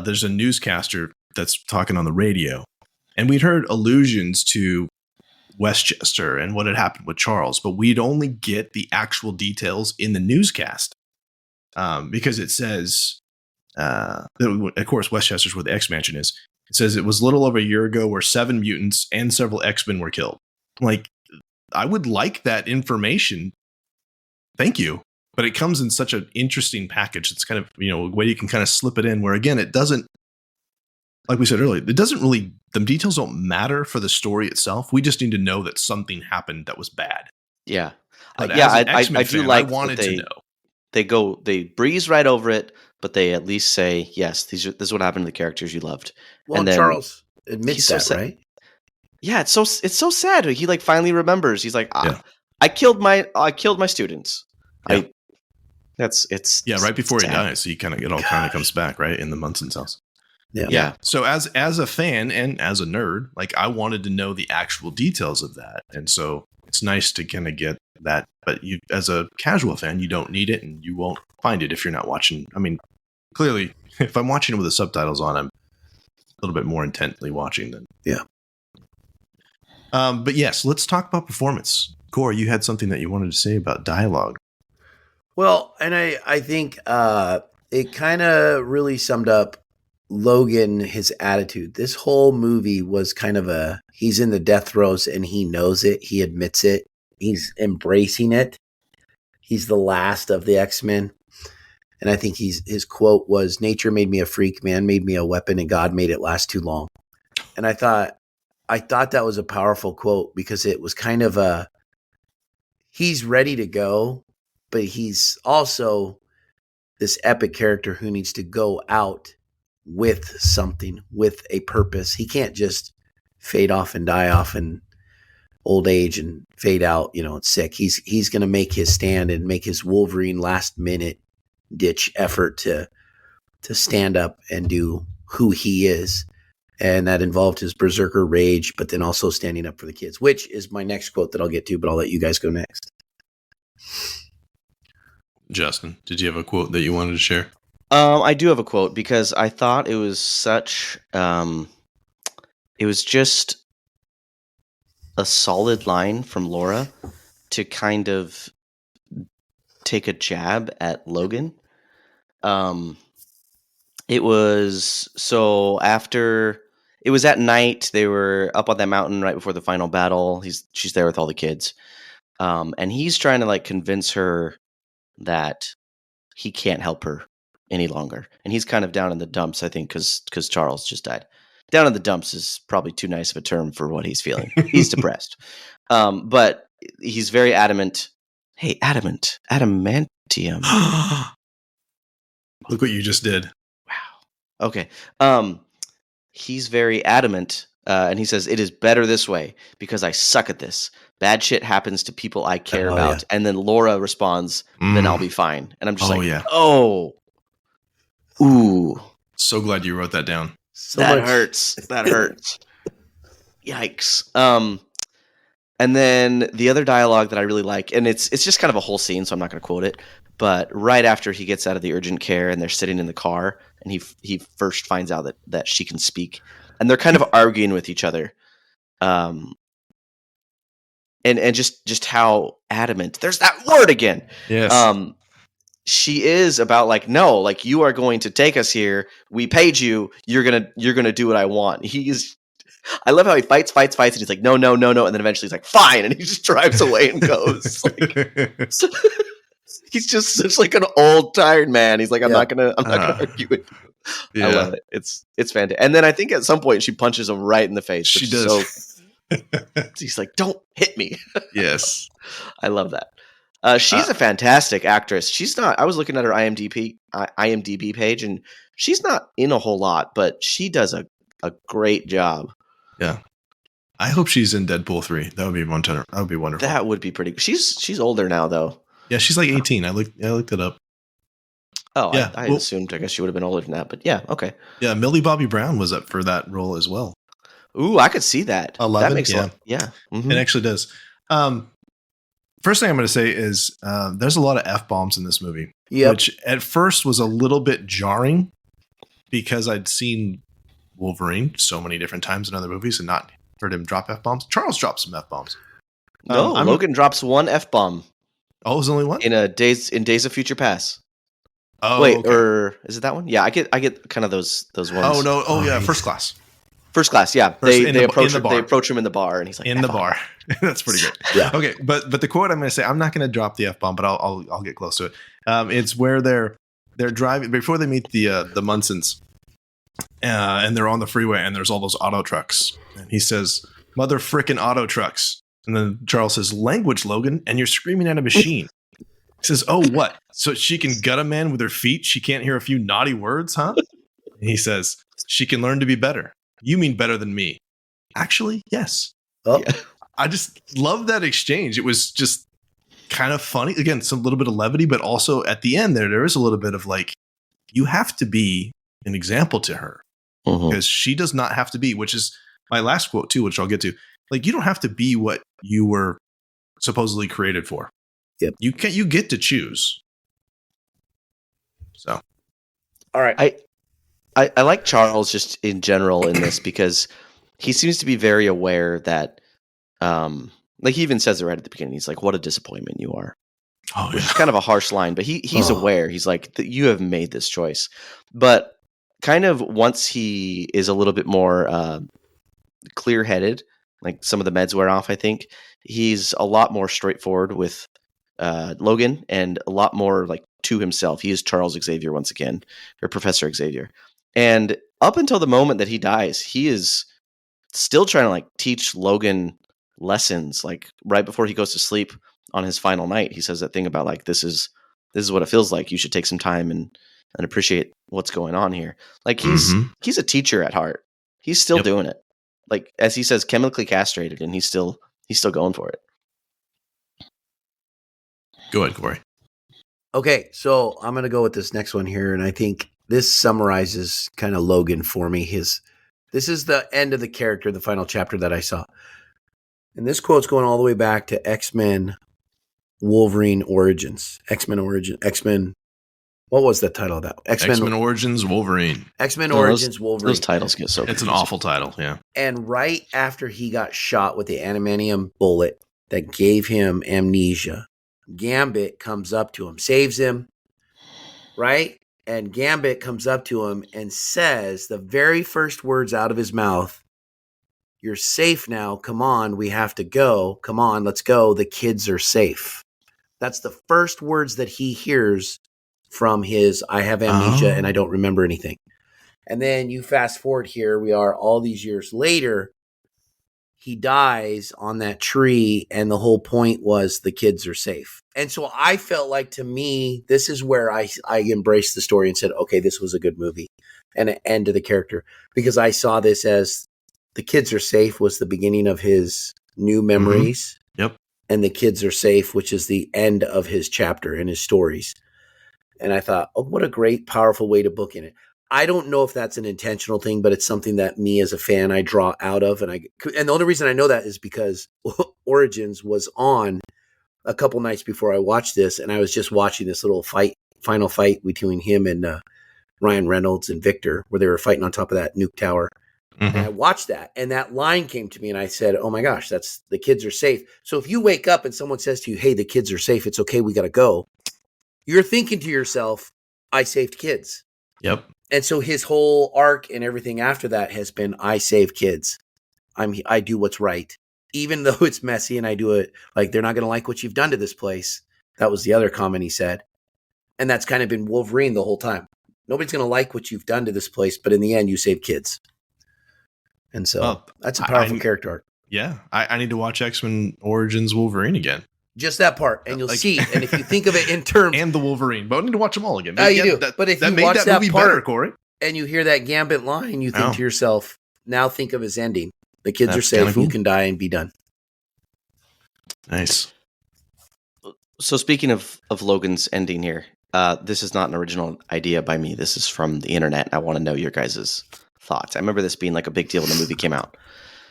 There's a newscaster that's talking on the radio, and we'd heard allusions to Westchester and what had happened with Charles, but we'd only get the actual details in the newscast because it says, of course, Westchester's where the X-Mansion is. It says it was a little over a year ago where 7 mutants and several X-Men were killed. Like, I would like that information. Thank you. But it comes in such an interesting package. It's kind of, a way you can kind of slip it in where, again, it doesn't, like we said earlier, it doesn't really, the details don't matter for the story itself. We just need to know that something happened that was bad. Yeah. I do like I wanted to know. They breeze right over it, but they at least say, yes, this is what happened to the characters you loved. Well, and then Charles admits that, right? Yeah, it's so sad. He like finally remembers. He's like, I killed my students. Yeah. It's right before he sad. dies, he it all kind of comes back, right, in the Munson's house. Yeah. So as a fan and as a nerd, like I wanted to know the actual details of that, and so it's nice to kind of get that. But you, as a casual fan, you don't need it, and you won't find it if you're not watching. I mean, clearly, if I'm watching it with the subtitles on, I'm a little bit more intently watching than. Yeah. But yes, let's talk about performance. Corey, you had something that you wanted to say about dialogue. Well, and I think it kind of really summed up Logan, his attitude. This whole movie was kind of he's in the death throes and he knows it. He admits it. He's embracing it. He's the last of the X-Men. And I think his quote was, "Nature made me a freak, man made me a weapon, and God made it last too long." And I thought that was a powerful quote because it was kind of he's ready to go, but he's also this epic character who needs to go out with something, with a purpose. He can't just fade off and die off in old age and fade out, it's sick. He's going to make his stand and make his Wolverine last minute ditch effort to stand up and do who he is. And that involved his berserker rage, but then also standing up for the kids, which is my next quote that I'll get to, but I'll let you guys go next. Justin, did you have a quote that you wanted to share? I do have a quote because I thought it was such it was just a solid line from Laura to kind of take a jab at Logan. It was after it was at night, they were up on that mountain right before the final battle. She's there with all the kids. And he's trying to convince her that he can't help her any longer. And he's kind of down in the dumps, I think, because Charles just died. Down in the dumps is probably too nice of a term for what he's feeling. He's depressed. But he's very adamant. Hey, adamantium. Look what you just did. Wow. Okay. He's very adamant, and he says, "It is better this way because I suck at this. Bad shit happens to people I care about." Yeah. And then Laura responds, "Then I'll be fine." And I'm just ooh. So glad you wrote that down. That hurts. That hurts. Yikes. And then the other dialogue that I really like, and it's just kind of a whole scene, so I'm not going to quote it, but right after he gets out of the urgent care and they're sitting in the car, and he first finds out that she can speak, and they're kind of arguing with each other, and just how adamant. There's that word again. Yes. She is about no, you are going to take us here. We paid you. You're gonna do what I want. I love how he fights, and he's like, no, and then eventually he's like, fine, and he just drives away and goes. He's just such an old tired man. He's like, I'm not gonna argue with you. Yeah. I love it. It's fantastic. And then I think at some point she punches him right in the face. She does. He's like, don't hit me. Yes, I love that. She's a fantastic actress. She's not. I was looking at her IMDb page, and she's not in a whole lot, but she does a great job. Yeah, I hope she's in Deadpool 3. That would be That would be wonderful. That would be pretty good. She's older now, though. Yeah, she's 18. I looked it up. Oh, yeah. I assumed. I guess she would have been older than that, but yeah, okay. Yeah, Millie Bobby Brown was up for that role as well. Ooh, I could see that. 11, that makes a lot. Yeah, mm-hmm. It actually does. First thing I'm going to say is there's a lot of F-bombs in this movie, which at first was a little bit jarring because I'd seen Wolverine so many different times in other movies and not heard him drop F-bombs. Charles dropped some F-bombs. No, Logan drops one F-bomb. Oh, it was only one? In Days of Future Past. Oh, wait, okay. Or is it that one? Yeah, I get kind of those ones. Oh no! Oh yeah, First Class. First Class, yeah. They approach him in the bar, and he's like, in the bar. That's pretty good. Yeah. Okay, but the quote I'm going to say, I'm not going to drop the F-bomb, but I'll get close to it. It's where they're driving before they meet the Munsons, and they're on the freeway, and there's all those auto trucks, and he says, "Mother frickin' auto trucks," and then Charles says, "Language, Logan, and you're screaming at a machine." He says, "Oh, what? So she can gut a man with her feet? She can't hear a few naughty words, huh?" And he says, "She can learn to be better." You mean better than me? Actually, yes. Oh. Yeah. I just love that exchange. It was just kind of funny. Again, some little bit of levity, but also at the end there is a little bit of like, you have to be an example to her because she does not have to be, which is my last quote too, which I'll get to. Like, you don't have to be what you were supposedly created for. Yep. You get to choose. So, all right. I like Charles just in general in this because he seems to be very aware that, like he even says it right at the beginning. He's like, "What a disappointment you are," which is kind of a harsh line, but he's aware. He's like, "You have made this choice," but kind of once he is a little bit more clear-headed, like some of the meds wear off. I think he's a lot more straightforward with Logan and a lot more like to himself. He is Charles Xavier once again, or Professor Xavier. And up until the moment that he dies, he is still trying to like teach Logan lessons. Like right before he goes to sleep on his final night, he says that thing about like, this is what it feels like. You should take some time and appreciate what's going on here. Like he's a teacher at heart. He's still doing it. Like, as he says, chemically castrated, and he's still going for it. Go ahead, Corey. Okay, so I'm going to go with this next one here, and I think this summarizes kind of Logan for me. This is the end of the character, the final chapter that I saw. And this quote's going all the way back to X-Men Wolverine Origins. X-Men. What was the title of that? X-Men Origins Wolverine. X-Men Origins Wolverine. Those titles get so It's an awful title, yeah. And right after he got shot with the adamantium bullet that gave him amnesia, Gambit comes up to him, saves him, right? And Gambit comes up to him and says the very first words out of his mouth, "You're safe now. Come on, we have to go. Come on, let's go. The kids are safe." That's the first words that he hears from his "I have amnesia and I don't remember anything." And then you fast forward, here we are all these years later. He dies on that tree, and the whole point was the kids are safe. And so I felt like, to me, this is where I embraced the story and said, okay, this was a good movie and an end to the character, because I saw this as the kids are safe was the beginning of his new memories. Yep. And the kids are safe, which is the end of his chapter and his stories. And I thought, oh, what a great, powerful way to book in it. I don't know if that's an intentional thing, but it's something that me as a fan, I draw out of. And the only reason I know that is because Origins was on a couple nights before I watched this. And I was just watching this little final fight between him and Ryan Reynolds and Victor, where they were fighting on top of that nuke tower. And I watched that, and that line came to me, and I said, oh my gosh, that's the kids are safe. So if you wake up and someone says to you, hey, the kids are safe, it's okay, we got to go, you're thinking to yourself, I saved kids. Yep. And so his whole arc and everything after that has been, I save kids. I do what's right. Even though it's messy and I do it, like, they're not going to like what you've done to this place. That was the other comment he said. And that's kind of been Wolverine the whole time. Nobody's going to like what you've done to this place, but in the end, you save kids. And so that's a powerful character arc. Yeah. I need to watch X-Men Origins Wolverine again. Just that part, and you'll see. And if you think of it in terms, and the Wolverine, but I need to watch them all again. You do. But if you watch that movie better, Corey, and you hear that Gambit line, you think to yourself, now think of his ending. The kids are safe. Cool. You can die and be done. Nice. So speaking of Logan's ending here, this is not an original idea by me. This is from the internet. I want to know your guys' thoughts. I remember this being like a big deal when the movie came out.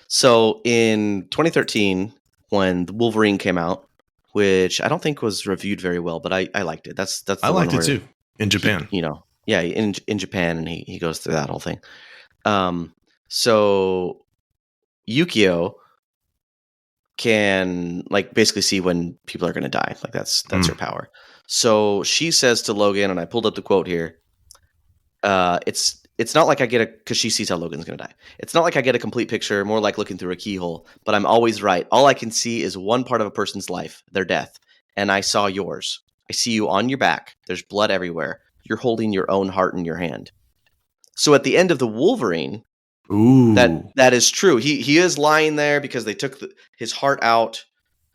So in 2013, when the Wolverine came out, which I don't think was reviewed very well, but I liked it. That's the I liked it too in Japan. In Japan, and he goes through that whole thing. So Yukio can like basically see when people are going to die. Like that's her power. So she says to Logan, and I pulled up the quote here. It's not like I get because she sees how Logan's going to die. It's not like I get a complete picture, more like looking through a keyhole, but I'm always right. All I can see is one part of a person's life, their death. And I saw yours. I see you on your back. There's blood everywhere. You're holding your own heart in your hand. So at the end of the Wolverine, that is true. He is lying there because they took his heart out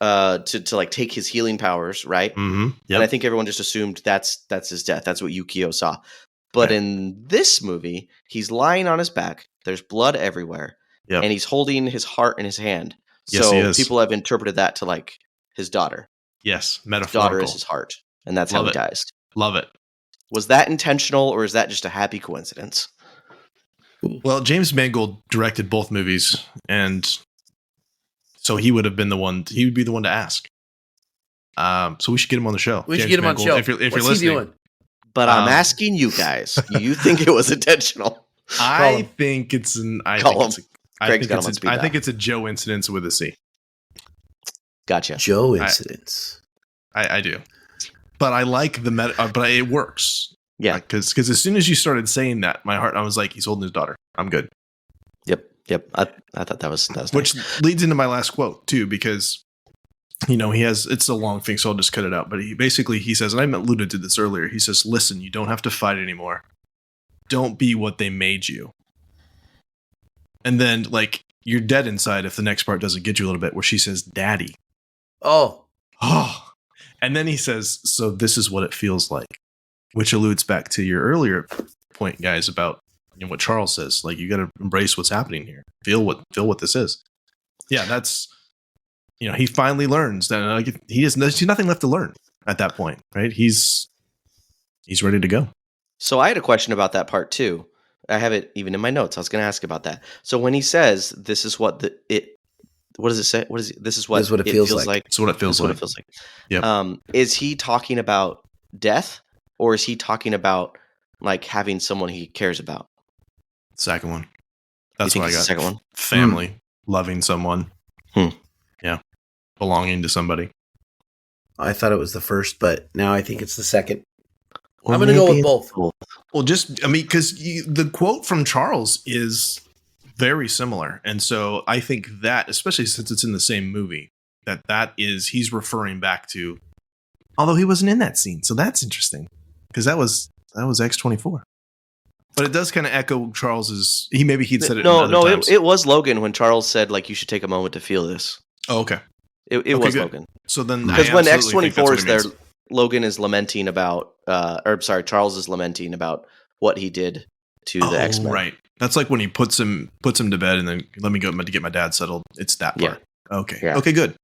to like take his healing powers, right? Mm-hmm. Yep. And I think everyone just assumed that's his death. That's what Yukio saw. But in this movie, he's lying on his back. There's blood everywhere. Yep. And he's holding his heart in his hand. Yes, so he is. People have interpreted that to like his daughter. Yes, His metaphorical. daughter is his heart, and that's Love how he it. dies. Love it. Was that intentional, or is that just a happy coincidence? Well, James Mangold directed both movies, and so he would have been the one. He would be the one to ask. So we should get him on the show. We should James get him on the show. Mangold, if What's you're he listening. doing? But I'm asking you guys. Do you think it was intentional? I think it's an. I Call think him. it's. Craig's I got him on think it's. speed I dial. think it's a Joe incidence with a C. Gotcha. Joe incidents. I do, but I like the meta. But it works. Yeah. Because as soon as you started saying that, my heart, I was like, he's holding his daughter. I'm good. Yep. I thought that was nice. Which leads into my last quote too, because he has, it's a long thing, so I'll just cut it out. But he says, and I alluded to this earlier. He says, "Listen, you don't have to fight anymore. Don't be what they made you." And then like you're dead inside if the next part doesn't get you a little bit, where she says, "Daddy." Oh, And then he says, "So this is what it feels like," which alludes back to your earlier point, guys, about what Charles says. Like, you got to embrace what's happening here. Feel what this is. Yeah, that's, he finally learns that he's nothing left to learn at that point, right? He's ready to go. So I had a question about that part too. I have it even in my notes. I was going to ask about that. So when he says, "This is what what does it say? This is what it feels like. It's what it feels That's like. what it feels like." Yep. Is he talking about death, or is he talking about like having someone he cares about? Second one. That's You what I think got. it's the second one? Family, loving someone. Hmm. Yeah. Belonging to somebody. I thought it was the first, but now I think it's the second. Or I'm going to go maybe with both. Well, because the quote from Charles is very similar. And so I think that, especially since it's in the same movie, he's referring back to, although he wasn't in that scene. So that's interesting, because that was X-24. But it does kind of echo Charles's, he'd said it. It was Logan when Charles said, like, you should take a moment to feel this. Oh, okay. It was good. Logan. So then, Because when X-24 is there, Logan is lamenting about, Charles is lamenting about what he did to the X-Men. Right. That's like when he puts him to bed and then let me go to get my dad settled. It's that part. Yeah. Okay. Yeah. Okay. Good.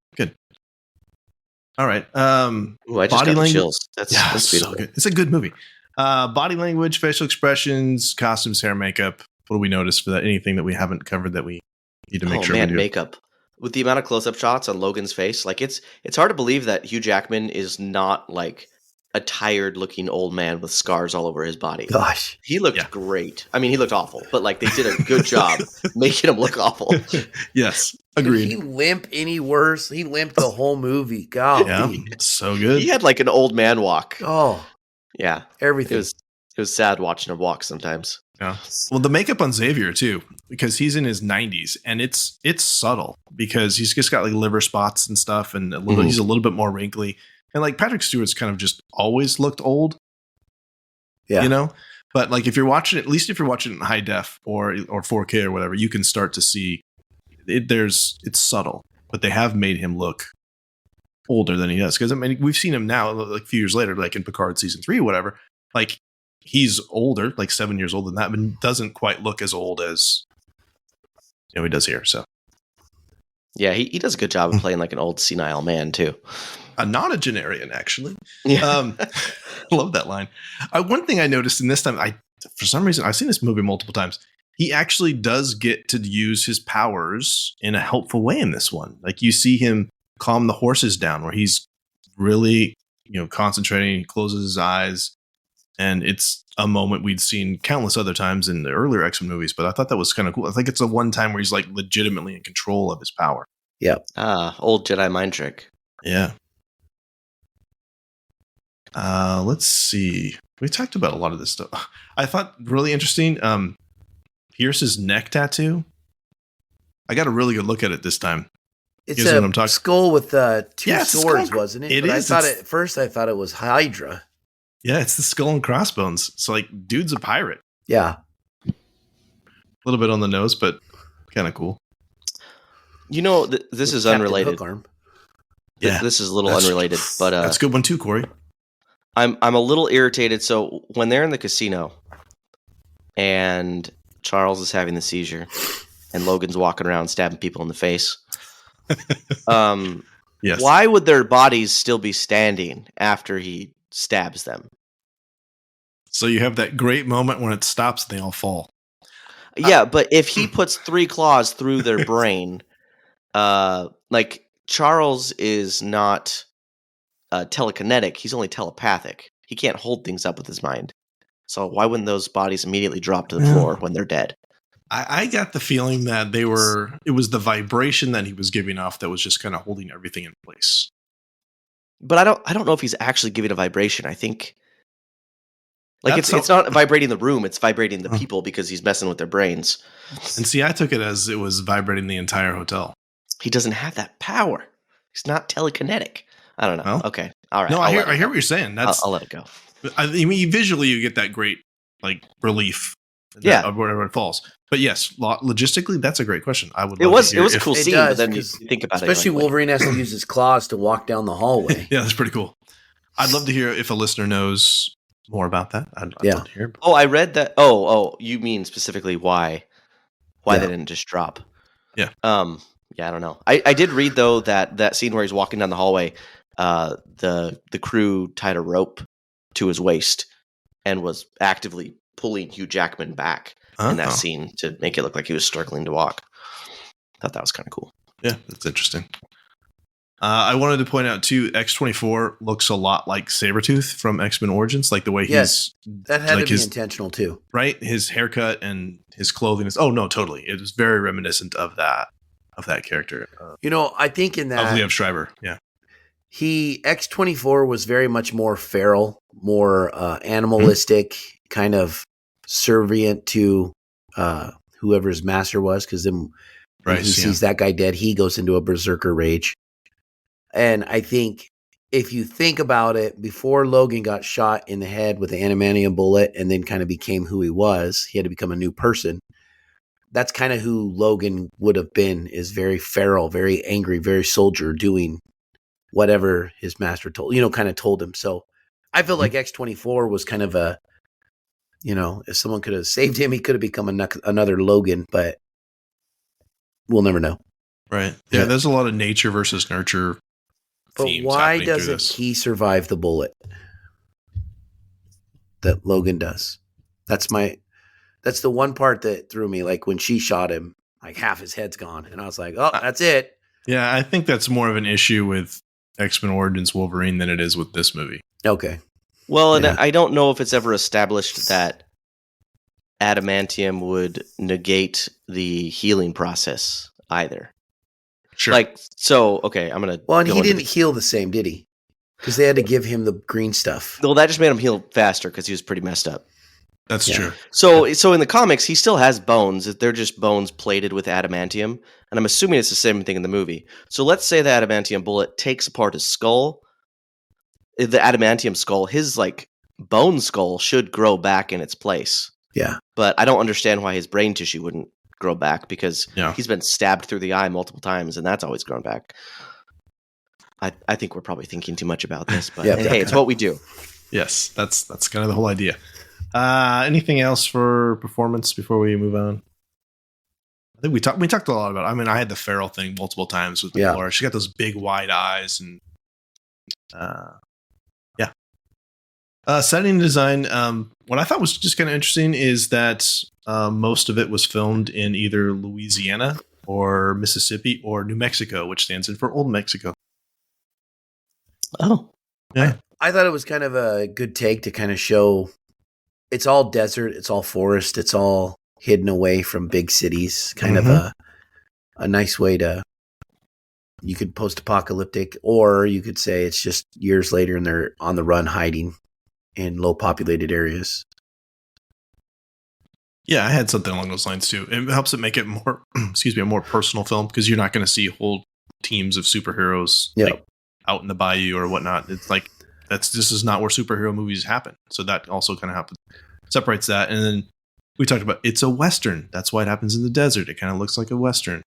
All right. Ooh, I just body got the language. chills. That's beautiful. So good. It's a good movie. Body language, facial expressions, costumes, hair, makeup. What do we notice for that? Anything that we haven't covered that we need to make sure we do? Makeup. With the amount of close-up shots on Logan's face, like it's hard to believe that Hugh Jackman is not like a tired-looking old man with scars all over his body. Gosh, he looked great. I mean, he looked awful, but like they did a good job making him look awful. Yes, agreed. Did he limp any worse? He limped the whole movie. God, yeah, so good. He had like an old man walk. Oh, yeah, everything. It was sad watching him walk sometimes. Yeah. Well, the makeup on Xavier too, because he's in his 90s, and it's subtle because he's just got like liver spots and stuff, and he's a little bit more wrinkly, and like Patrick Stewart's kind of just always looked old. Yeah. But like if you're watching it, at least if you're watching it in high def or 4K or whatever, you can start to see it's subtle, but they have made him look older than he does, because I mean we've seen him now like a few years later, like in Picard season 3 or whatever, like. He's older, like 7 years older than that, but doesn't quite look as old as he does here. So, yeah, he does a good job of playing like an old senile man too. A nonagenarian, actually. Yeah. Love that line. One thing I noticed in this time, for some reason, I've seen this movie multiple times. He actually does get to use his powers in a helpful way in this one. Like you see him calm the horses down, where he's really, concentrating. He closes his eyes. And it's a moment we'd seen countless other times in the earlier X-Men movies, but I thought that was kind of cool. I think it's the one time where he's like legitimately in control of his power. Yeah. Old Jedi mind trick. Yeah. Let's see. We talked about a lot of this stuff. I thought really interesting. Pierce's neck tattoo. I got a really good look at it this time. It's a skull with two swords, wasn't it? It is. At first I thought it was Hydra. Yeah, it's the skull and crossbones. So like, dude's a pirate. Yeah. A little bit on the nose, but kind of cool. This is unrelated. Hook arm. Yeah, this is a little unrelated, but that's a good one too, Corey. I'm a little irritated. So when they're in the casino and Charles is having the seizure and Logan's walking around stabbing people in the face, Yes. Why would their bodies still be standing after he stabs them? So you have that great moment when it stops and they all fall. Yeah, but if he puts 3 claws through their brain, like Charles is not telekinetic, he's only telepathic. He can't hold things up with his mind. So why wouldn't those bodies immediately drop to the floor when they're dead? I got the feeling that it was the vibration that he was giving off that was just kind of holding everything in place. But I don't know if he's actually giving a vibration. I think like it's not vibrating the room, it's vibrating the people because he's messing with their brains. And see, I took it as it was vibrating the entire hotel. He doesn't have that power. He's not telekinetic. I don't know. Well, okay. All right. No, I hear what you're saying. I'll let it go. I mean, visually you get that great like relief. Of wherever it falls. But yes, logistically, that's a great question. I would. It was a cool scene, does, but then you think about especially Wolverine has to use his claws to walk down the hallway. Yeah, that's pretty cool. I'd love to hear if a listener knows more about that. I'd love to hear. Oh, I read that. Oh, you mean specifically why they didn't just drop? Yeah. Yeah, I don't know. I did read though that scene where he's walking down the hallway, the crew tied a rope to his waist and was actively pulling Hugh Jackman back in that scene to make it look like he was struggling to walk. I thought that was kind of cool. Yeah, that's interesting. I wanted to point out too, X-24 looks a lot like Sabretooth from X-Men Origins, like the way he's that had to be intentional too, right? His haircut and his clothing is totally. It was very reminiscent of that character. I think in that of Liev Schreiber, yeah. X-24 was very much more feral, more animalistic, kind of subservient to whoever his master was, because then when he sees that guy dead, he goes into a berserker rage. And I think if you think about it, before Logan got shot in the head with the adamantium bullet and then kind of became who he was, he had to become a new person. That's kind of who Logan would have been, is very feral, very angry, very soldier, doing whatever his master told him. So I feel like X-24 was kind of a, if someone could have saved him, he could have become another Logan, but we'll never know. Right. Yeah, there's a lot of nature versus nurture. But why doesn't he survive the bullet that Logan does? That's the one part that threw me. Like when she shot him, like half his head's gone. And I was like, oh, that's it. Yeah, I think that's more of an issue with X-Men Origins Wolverine than it is with this movie. Okay. Well, and I don't know if it's ever established that adamantium would negate the healing process either. Sure. Okay, I'm going to... Well, and he didn't heal the same, did he? Because they had to give him the green stuff. Well, that just made him heal faster because he was pretty messed up. That's true. So in the comics, he still has bones. They're just bones plated with adamantium. And I'm assuming it's the same thing in the movie. So let's say the adamantium bullet takes apart his skull. The adamantium skull, his bone skull should grow back in its place. Yeah. But I don't understand why his brain tissue wouldn't grow back, because he's been stabbed through the eye multiple times and that's always grown back. I think we're probably thinking too much about this, but hey, it's what we do. Yes, that's kind of the whole idea. Anything else for performance before we move on? I think we talked a lot about it. I mean, I had the feral thing multiple times with Laura. She got those big wide eyes and setting design. What I thought was just kind of interesting is that most of it was filmed in either Louisiana or Mississippi or New Mexico, which stands in for Old Mexico. Oh, yeah. I thought it was kind of a good take to kind of show it's all desert, it's all forest, it's all hidden away from big cities. Kind of a nice way to. You could post-apocalyptic, or you could say it's just years later and they're on the run, hiding in low populated areas. Yeah, I had something along those lines too. It helps it make it more, a more personal film, because you're not going to see whole teams of superheroes out in the bayou or whatnot. It's like this is not where superhero movies happen. So that also kind of separates that. And then we talked about it's a Western. That's why it happens in the desert. It kind of looks like a Western.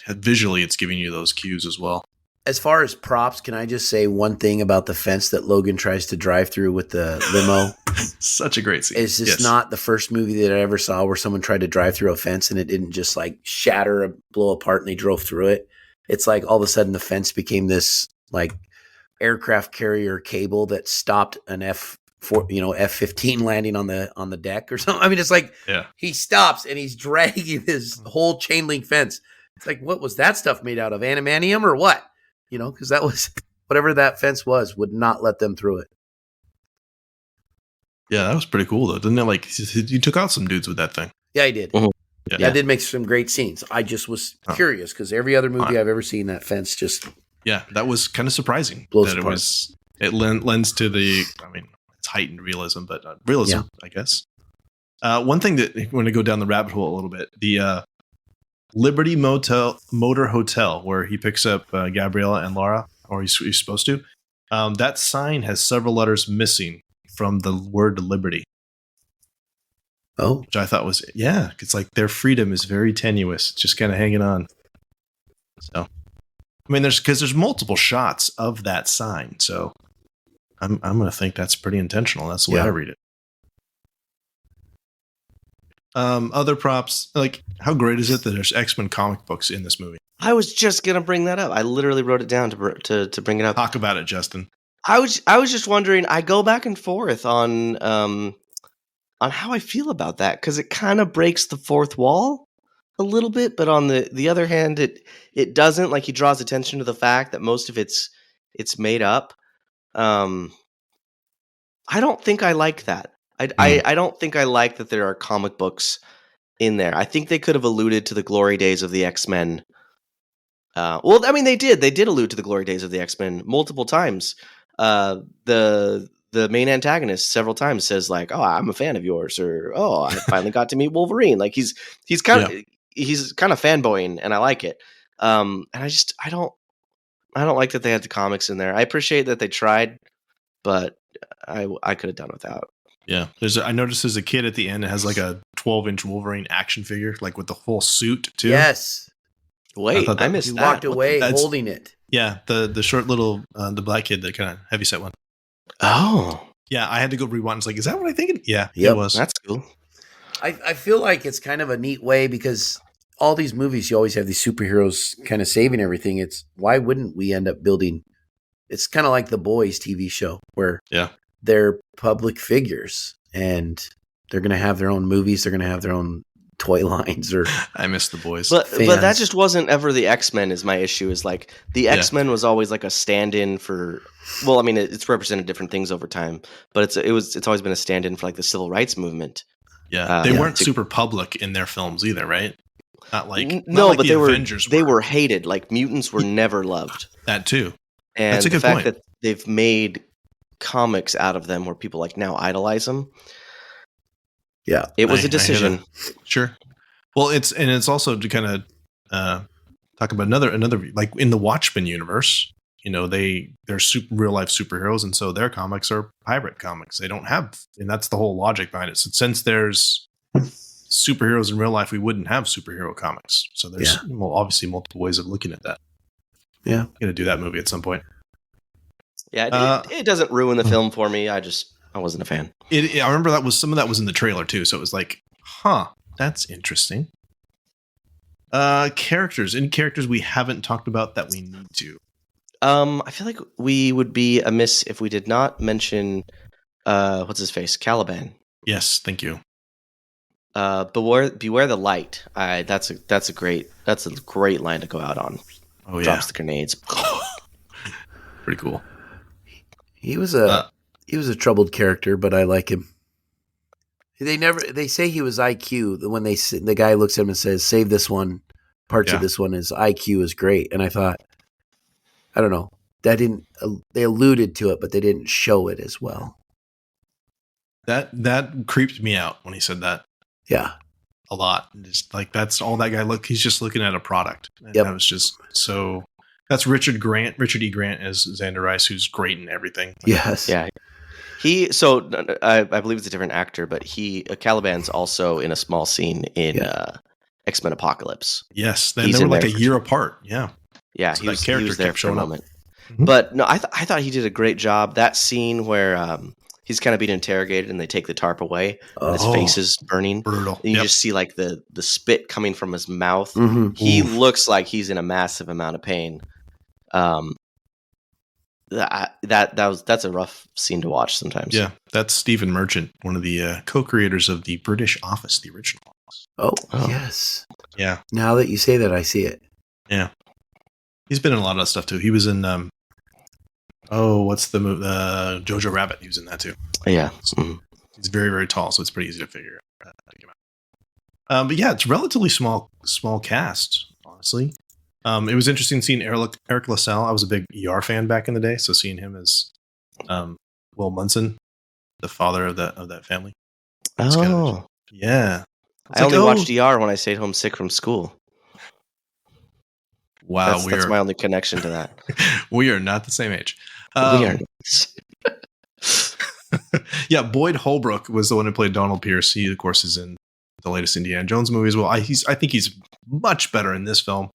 Visually, it's giving you those cues as well. As far as props, can I just say one thing about the fence that Logan tries to drive through with the limo? Such a great scene. It's just not the first movie that I ever saw where someone tried to drive through a fence and it didn't just shatter or blow apart and they drove through it. it's like all of a sudden the fence became this like aircraft carrier cable that stopped an F-15 landing on the deck or something. I mean, it's like he stops and he's dragging his whole chain link fence. It's like, what was that stuff made out of? Animanium or what? Because that was whatever that fence would not let them through it. Yeah, that was pretty cool though. Didn't it? Like you took out some dudes with that thing. Yeah, I did. Mhm. Yeah. That did make some great scenes. I just was curious because every other movie I've ever seen, that fence just that was kind of surprising. Blows that apart. it lends to the. I mean, it's heightened realism, but realism, I guess. One thing that I want to go down the rabbit hole a little bit, the Liberty Motor Hotel, where he picks up Gabriella and Laura, or he's supposed to. That sign has several letters missing from the word Liberty. Oh, which I thought was, it's like their freedom is very tenuous, just kind of hanging on. So, I mean, there's multiple shots of that sign, so I'm going to think that's pretty intentional. That's the way I read it. Other props, like how great is it that there's X-Men comic books in this movie? I was just gonna bring that up. I literally wrote it down to bring it up. Talk about it, Justin. I was just wondering. I go back and forth on how I feel about that because it kind of breaks the fourth wall a little bit, but on the other hand, it doesn't. Like he draws attention to the fact that most of it's made up. I don't think I like that. I don't think I like that there are comic books in there. I think they could have alluded to the glory days of the X-Men. Well, I mean, they did. They did allude to the glory days of the X-Men multiple times. The main antagonist several times says like, "Oh, I'm a fan of yours," or "Oh, I finally got to meet Wolverine." Like he's kind of fanboying, and I like it. And I don't like that they had the comics in there. I appreciate that they tried, but I could have done without. Yeah, I noticed there's a kid at the end that has like a 12-inch Wolverine action figure, like with the full suit too. Yes. Wait, I missed that. He walked away holding it. Yeah, the short little the black kid, the kind of heavyset one. Oh, yeah, I had to go rewind. It's like, is that what I thinking? Yeah, Yep. it was. That's cool. I feel like it's kind of a neat way because all these movies, you always have these superheroes kind of saving everything. It's why wouldn't we end up building? It's kind of like the Boys TV show where they're public figures and they're going to have their own movies. They're going to have their own toy lines. Or I miss the Boys, but that just wasn't ever the X-Men. Is my issue is like the X-Men was always like a stand-in for. Well, I mean, it's represented different things over time, but it's always been a stand-in for like the civil rights movement. Yeah, they weren't super public in their films either, right? Not like but the Avengers they were hated. Like mutants were never loved. That too. And that's a good fact point. That they've made comics out of them where people like now idolize them. Yeah, it was a decision. Sure. Well, it's also to kind of talk about another like in the Watchmen universe. They're real life superheroes, and so their comics are pirate comics. They don't have, and that's the whole logic behind it. So since there's superheroes in real life, we wouldn't have superhero comics. So there's obviously multiple ways of looking at that. Yeah, I'm gonna do that movie at some point. Yeah, it doesn't ruin the film for me. I wasn't a fan. I remember some of that was in the trailer too. So it was like, that's interesting. Any characters we haven't talked about that we need to? I feel like we would be amiss if we did not mention what's his face, Caliban. Yes, thank you. Beware the light. That's a great line to go out on. Oh yeah, drops the grenades. Pretty cool. He was a troubled character, but I like him. They say he was IQ when the guy looks at him and says, "Save this one." Parts of this one is IQ is great, and I thought, I don't know, they alluded to it, but they didn't show it as well. That creeped me out when he said that. Yeah, a lot. Just like that's all that guy he's just looking at a product. And that was just so. That's Richard E. Grant as Xander Rice, who's great in everything. Yes, yeah. I believe it's a different actor, but Caliban's also in a small scene in X-Men Apocalypse. Yes, they were like a year apart. Yeah. Yeah, so he was there for a moment. Mm-hmm. But no, I thought he did a great job. That scene where he's kind of being interrogated, and they take the tarp away, and his Oh, face is burning. Brutal. And you Yep. just see like the spit coming from his mouth. mhm. He Oof. looks like he's in a massive amount of pain. That's a rough scene to watch sometimes. Yeah, that's Stephen Merchant, one of the co-creators of the British Office, the original Office. Oh, Oh. yes. Yeah, Now that you say that, I see it. he's been in a lot of stuff too. He was in what's the movie? Jojo Rabbit. He was in that too. Yeah. Mhm. He's very, very tall, so it's pretty easy to figure out. But yeah, it's relatively small cast, honestly. It was interesting seeing Eric LaSalle. I was a big ER fan back in the day, so seeing him as Will Munson, the father of that family. It's kind of- yeah. It's I only like, watched ER when I stayed home sick from school. Wow, That's my only connection to that. we are not the same age. We are. Yeah, Boyd Holbrook was the one who played Donald Pierce. He, of course, is in the latest Indiana Jones movie as well. I think he's much better in this film.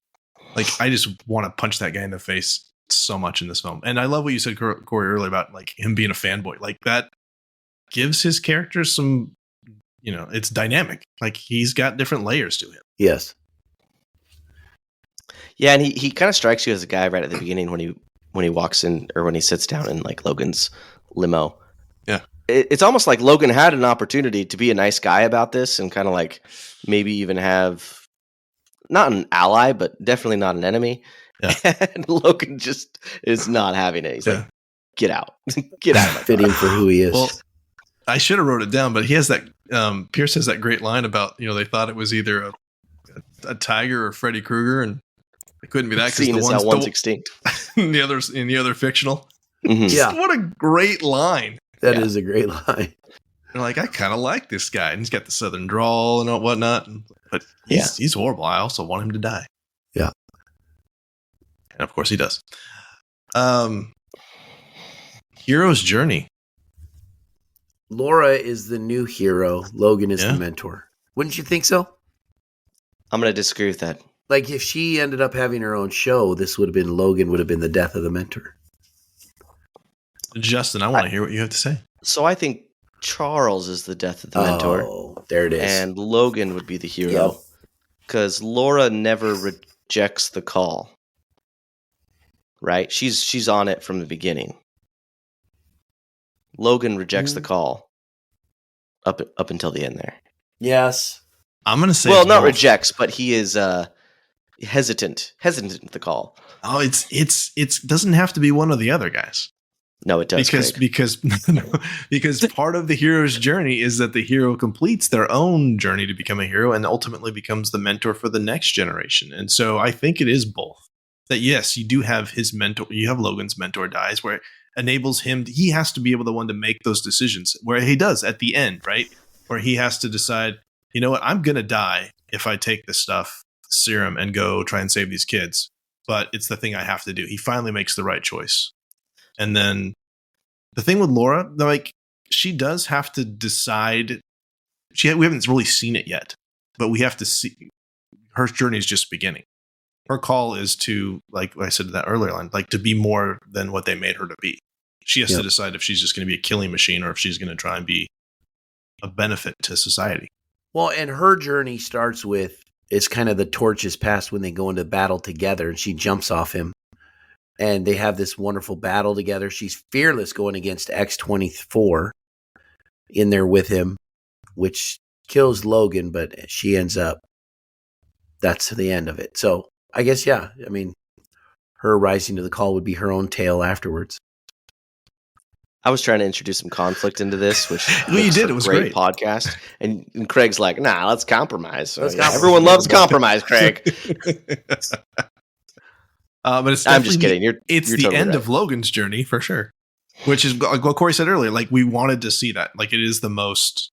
Like, I just want to punch that guy in the face so much in this film. And I love what you said, Corey, earlier about like him being a fanboy. Like, that gives his character some, it's dynamic. Like, he's got different layers to him. Yes. Yeah, and he kind of strikes you as a guy right at the beginning when he walks in, or when he sits down in like Logan's limo. Yeah. It's almost like Logan had an opportunity to be a nice guy about this and kind of like maybe even have not an ally, but definitely not an enemy. Yeah. And Logan just is not having it. He's Yeah. like, get out. Get out of my Fitting car. for who he is. Well, I should have wrote it down, but he has that, Pierce has that great line about, they thought it was either a tiger or Freddy Krueger, and it couldn't be that because Seeing the as how one's one's extinct. in the other fictional. Mhm. Yeah. What a great line. That is a great line. They're like, I kind of like this guy, and he's got the southern drawl and whatnot, but he's horrible. I also want him to die. Yeah. And of course he does. Hero's journey. Laura is the new hero. Logan is Yeah. the mentor. Wouldn't you think so? I'm going to disagree with that. Like, if she ended up having her own show, Logan would have been the death of the mentor. Justin, I want to hear what you have to say. So I think Charles is the death of the mentor. Oh, there it is. And Logan would be the Yep. hero. Because Laura never rejects the call. Right? She's on it from the beginning. Logan rejects the call up until the end there. Yes. I'm going to say, Well, not both. rejects, but he is hesitant with the call. Oh, it doesn't have to be one or the other, guys. No, it does. Because part of the hero's journey is that the hero completes their own journey to become a hero and ultimately becomes the mentor for the next generation. And so I think it is both. That yes, you do have his mentor, you have Logan's mentor dies, where it enables him, he has to be able the one to make those decisions, where he does at the end, right? Where he has to decide, you know what, I'm gonna die if I take this serum and go try and save these kids. But it's the thing I have to do. He finally makes the right choice. And then the thing with Laura, like, she does have to decide. We haven't really seen it yet, but we have to see. Her journey is just beginning. Her call is to, like I said that earlier line, like to be more than what they made her to be. She has to decide if she's just going to be a killing machine or if she's going to try and be a benefit to society. Well, and her journey starts with, it's kind of the torch is passed when they go into battle together, and she jumps off him. And they have this wonderful battle together. She's fearless going against X-24 in there with him, which kills Logan, but she ends up, that's the end of it. So I guess, yeah, I mean, her rising to the call would be her own tale afterwards. I was trying to introduce some conflict into this, which Well, you makes did. for It was a great. Podcast. And Craig's like, nah, let's compromise. So, Let's yeah, compromise. everyone loves compromise, Craig. But it's I'm just definitely kidding. it's You're the totally end right. of Logan's journey for sure, which is like what Corey said earlier. Like, we wanted to see that. Like, it is the most.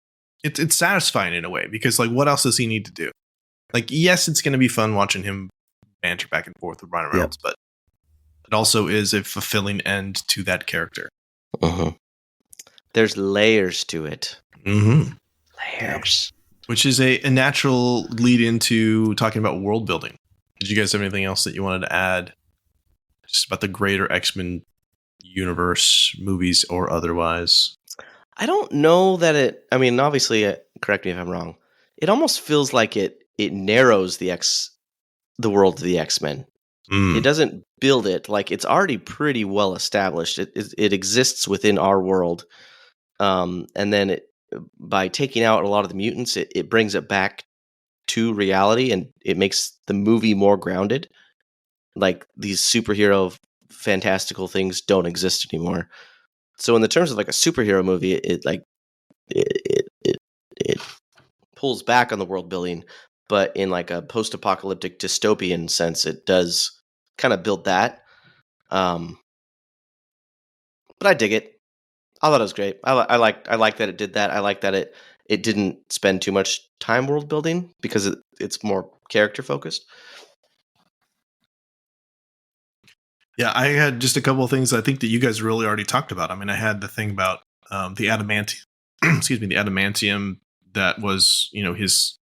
It's satisfying in a way because, like, what else does he need to do? Like, yes, it's going to be fun watching him banter back and forth with Ryan Reynolds, but it also is a fulfilling end to that character. Mm-hmm. There's layers to it. Mm-hmm. Layers. Which is a natural lead into talking about world building. Did you guys have anything else that you wanted to add just about the greater X-Men universe, movies or otherwise? I don't know that it. I mean, obviously, correct me if I'm wrong. It almost feels like it narrows the world of the X-Men. It doesn't build it, like it's already pretty well established. It exists within our world, and then by taking out a lot of the mutants, it brings it back to reality, and it makes the movie more grounded. Like these superhero fantastical things don't exist anymore. So in the terms of like a superhero movie, it pulls back on the world building, but in like a post-apocalyptic dystopian sense, it does kind of build that. But I dig it. I thought it was great. I like that it did that. I like that it didn't spend too much time world building because it's more character focused. Yeah, I had just a couple of things I think that you guys really already talked about. I mean, I had the thing about the adamantium, excuse me, the adamantium that was, his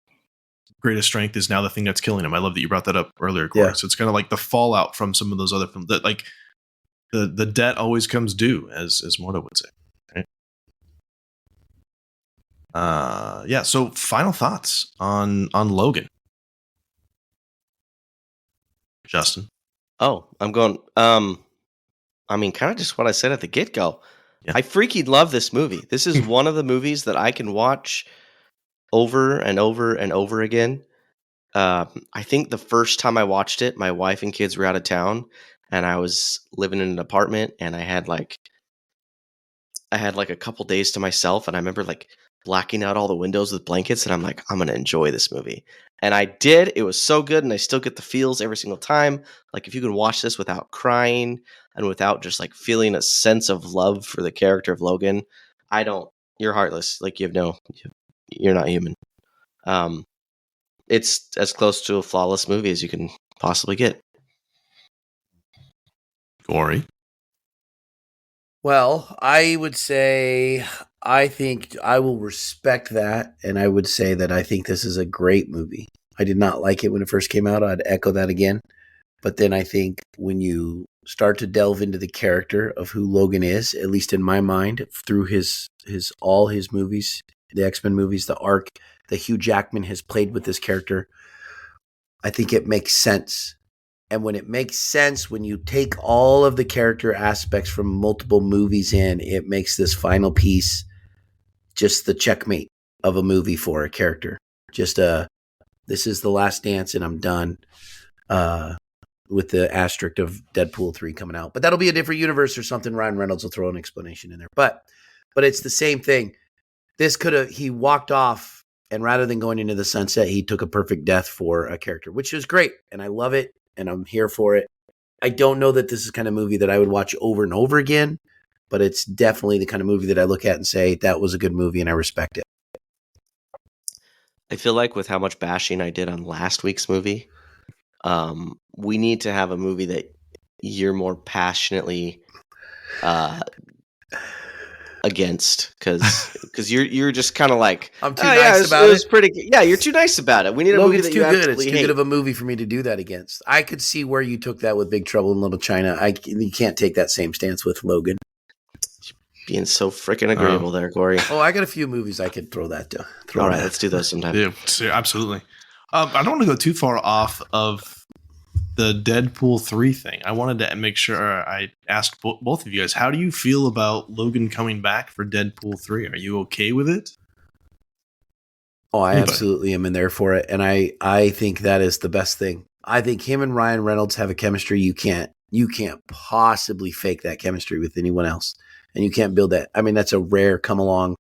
greatest strength is now the thing that's killing him. I love that you brought that up earlier, Corey. Yeah. So it's kind of like the fallout from some of those other films that like the debt always comes due, as Mordo would say. Right? Yeah. So final thoughts on Logan, Justin. Oh, I'm going. I mean, kind of just what I said at the get go. Yeah. I freaking love this movie. This is one of the movies that I can watch over and over and over again. I think the first time I watched it, my wife and kids were out of town, and I was living in an apartment, and I had like a couple days to myself, and I remember like blacking out all the windows with blankets, and I'm like, I'm gonna enjoy this movie. And I did. It was so good, and I still get the feels every single time. Like if you can watch this without crying and without just like feeling a sense of love for the character of Logan, you're heartless. Like you're not human. It's as close to a flawless movie as you can possibly get. Corey. Well, I would say I think I will respect that, and I would say that I think this is a great movie. I did not like it when it first came out. I'd echo that again. But then I think when you start to delve into the character of who Logan is, at least in my mind, through his all his movies, the X-Men movies, the arc that Hugh Jackman has played with this character, I think it makes sense. And when it makes sense, when you take all of the character aspects from multiple movies in, it makes this final piece just the checkmate of a movie for a character. Just this is the last dance and I'm done. With the asterisk of Deadpool 3 coming out. But that'll be a different universe or something. Ryan Reynolds will throw an explanation in there. But it's the same thing. He walked off, and rather than going into the sunset, he took a perfect death for a character, which is great. And I love it, and I'm here for it. I don't know that this is the kind of movie that I would watch over and over again, but it's definitely the kind of movie that I look at and say, that was a good movie, and I respect it. I feel like with how much bashing I did on last week's movie, we need to have a movie that you're more passionately against, because you're just kind of like, I'm too nice about it. It was pretty good. Yeah, you're too nice about it. We need a movie that you absolutely hate. It's too good of a movie for me to do that against. I could see where you took that with Big Trouble in Little China. You can't take that same stance with Logan. Being so freaking agreeable there, Corey. Oh, I got a few movies I could throw that to. All right, let's do those sometime. Yeah, absolutely. I don't want to go too far off of the Deadpool 3 thing. I wanted to make sure I asked both of you guys, how do you feel about Logan coming back for Deadpool 3? Are you okay with it? Oh, I absolutely am in there for it. And I think that is the best thing. I think him and Ryan Reynolds have a chemistry you can't possibly fake that chemistry with anyone else. And you can't build that. I mean, that's a rare come along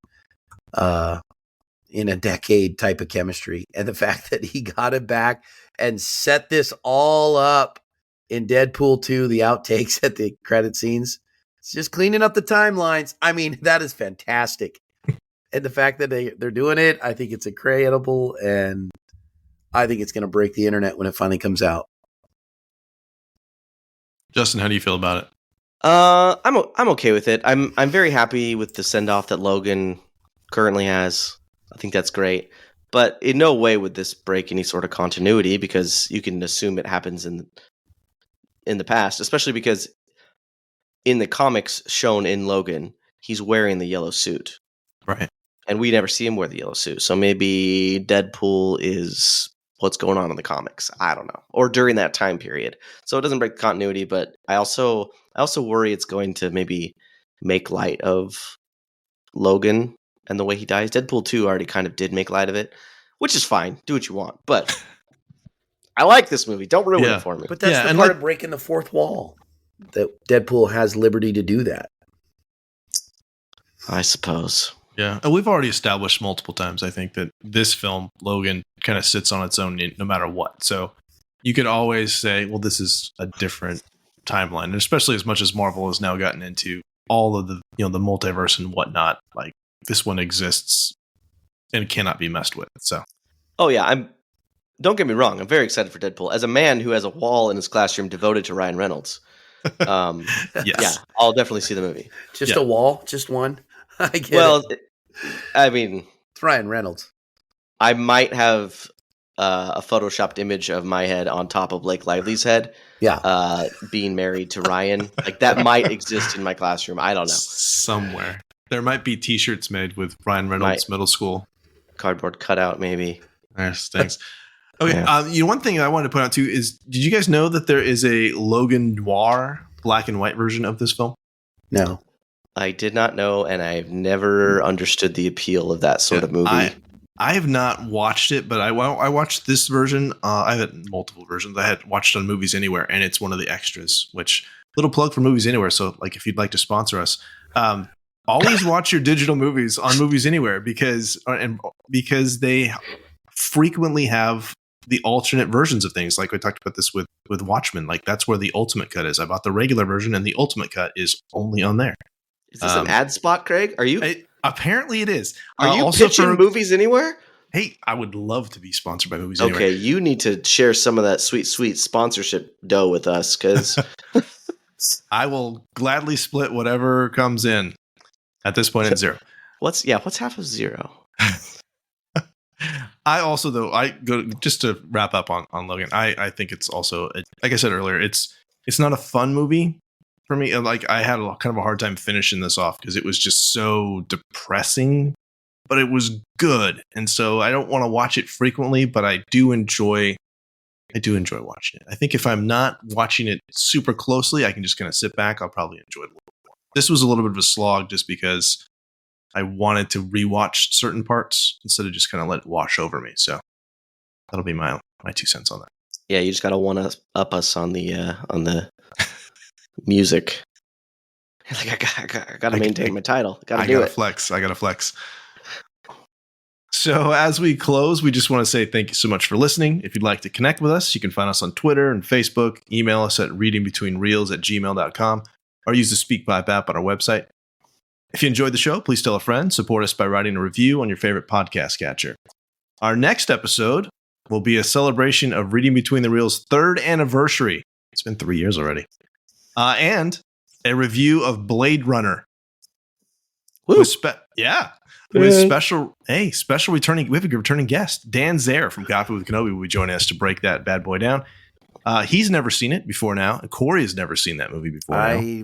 in a decade type of chemistry. And the fact that he got it back and set this all up in Deadpool 2, the outtakes at the credit scenes, it's just cleaning up the timelines. I mean, that is fantastic. And the fact that they're doing it, I think it's incredible. And I think it's going to break the internet when it finally comes out. Justin, how do you feel about it? I'm okay with it. I'm very happy with the send off that Logan currently has. I think that's great. But in no way would this break any sort of continuity, because you can assume it happens in the past, especially because in the comics shown in Logan, he's wearing the yellow suit. Right. And we never see him wear the yellow suit. So maybe Deadpool is what's going on in the comics. I don't know. Or during that time period. So it doesn't break continuity, but I also worry it's going to maybe make light of Logan and the way he dies. Deadpool 2 already kind of did make light of it, which is fine. Do what you want. But I like this movie. Don't ruin it for me. But that's the part of breaking the fourth wall. That Deadpool has liberty to do that. I suppose. Yeah. And we've already established multiple times, I think, that this film, Logan, kind of sits on its own no matter what. So you could always say, well, this is a different timeline. And especially as much as Marvel has now gotten into all of the, the multiverse and whatnot, like this one exists and cannot be messed with. So, oh yeah, don't get me wrong, I'm very excited for Deadpool. As a man who has a wall in his classroom devoted to Ryan Reynolds, yes. Yeah, I'll definitely see the movie. Just a wall, just one. I get it. I mean, it's Ryan Reynolds. I might have a photoshopped image of my head on top of Blake Lively's head. Yeah, being married to Ryan, like that might exist in my classroom. I don't know. Somewhere there might be T-shirts made with Ryan Reynolds middle school cardboard cutout, maybe. Yes, thanks. Okay, one thing I wanted to point out too is, did you guys know that there is a Logan Noir black and white version of this film? No, I did not know, and I've never understood the appeal of that sort of movie. I have not watched it, but I watched this version. I had multiple versions. I had watched on Movies Anywhere, and it's one of the extras. Which, little plug for Movies Anywhere. So, like, if you'd like to sponsor us, always watch your digital movies on Movies Anywhere because they frequently have the alternate versions of things. Like we talked about this with Watchmen. Like that's where the ultimate cut is. I bought the regular version, and the ultimate cut is only on there. Is this an ad spot, Craig? Are you? Apparently, it is. Are you also pitching Movies Anywhere? Hey, I would love to be sponsored by Movies Anywhere. Okay, you need to share some of that sweet sponsorship dough with us, because I will gladly split whatever comes in. At this point, it's zero. What's half of zero? I also, though, I go just to wrap up on Logan. I think it's also, like I said earlier, it's not a fun movie for me. Like I had kind of a hard time finishing this off because it was just so depressing, but it was good, and so I don't want to watch it frequently, but I do enjoy watching it. I think if I'm not watching it super closely, I can just kind of sit back. I'll probably enjoy it a little more. This was a little bit of a slog just because I wanted to rewatch certain parts instead of just kind of let it wash over me. So that'll be my 2 cents on that. Yeah, you just gotta one-up us on the music. Like I gotta maintain my title. I gotta flex. I gotta flex. So as we close, we just want to say thank you so much for listening. If you'd like to connect with us, you can find us on Twitter and Facebook. Email us at readingbetweenreels@gmail.com or use the SpeakPipe app on our website. If you enjoyed the show, please tell a friend. Support us by writing a review on your favorite podcast catcher. Our next episode will be a celebration of Reading Between the Reels' 3rd anniversary. It's been 3 years already. And a review of Blade Runner. Woo. With special returning. We have a returning guest, Dan Zare from Coffee with Kenobi will be joining us to break that bad boy down. He's never seen it before now. Corey has never seen that movie before. I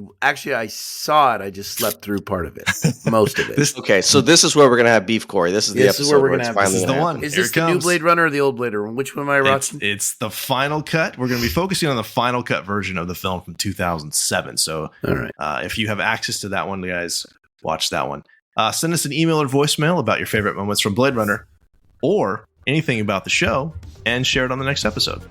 saw it. I just slept through part of it, most of it. So this is where we're gonna have beef, Corey. This is the episode where we're gonna have. This is the one. Is this the new Blade Runner or the old Blade Runner? Which one am I watching? It's the final cut. We're gonna be focusing on the final cut version of the film from 2007. So, all right. If you have access to that one, guys, watch that one. Send us an email or voicemail about your favorite moments from Blade Runner, or anything about the show, and share it on the next episode.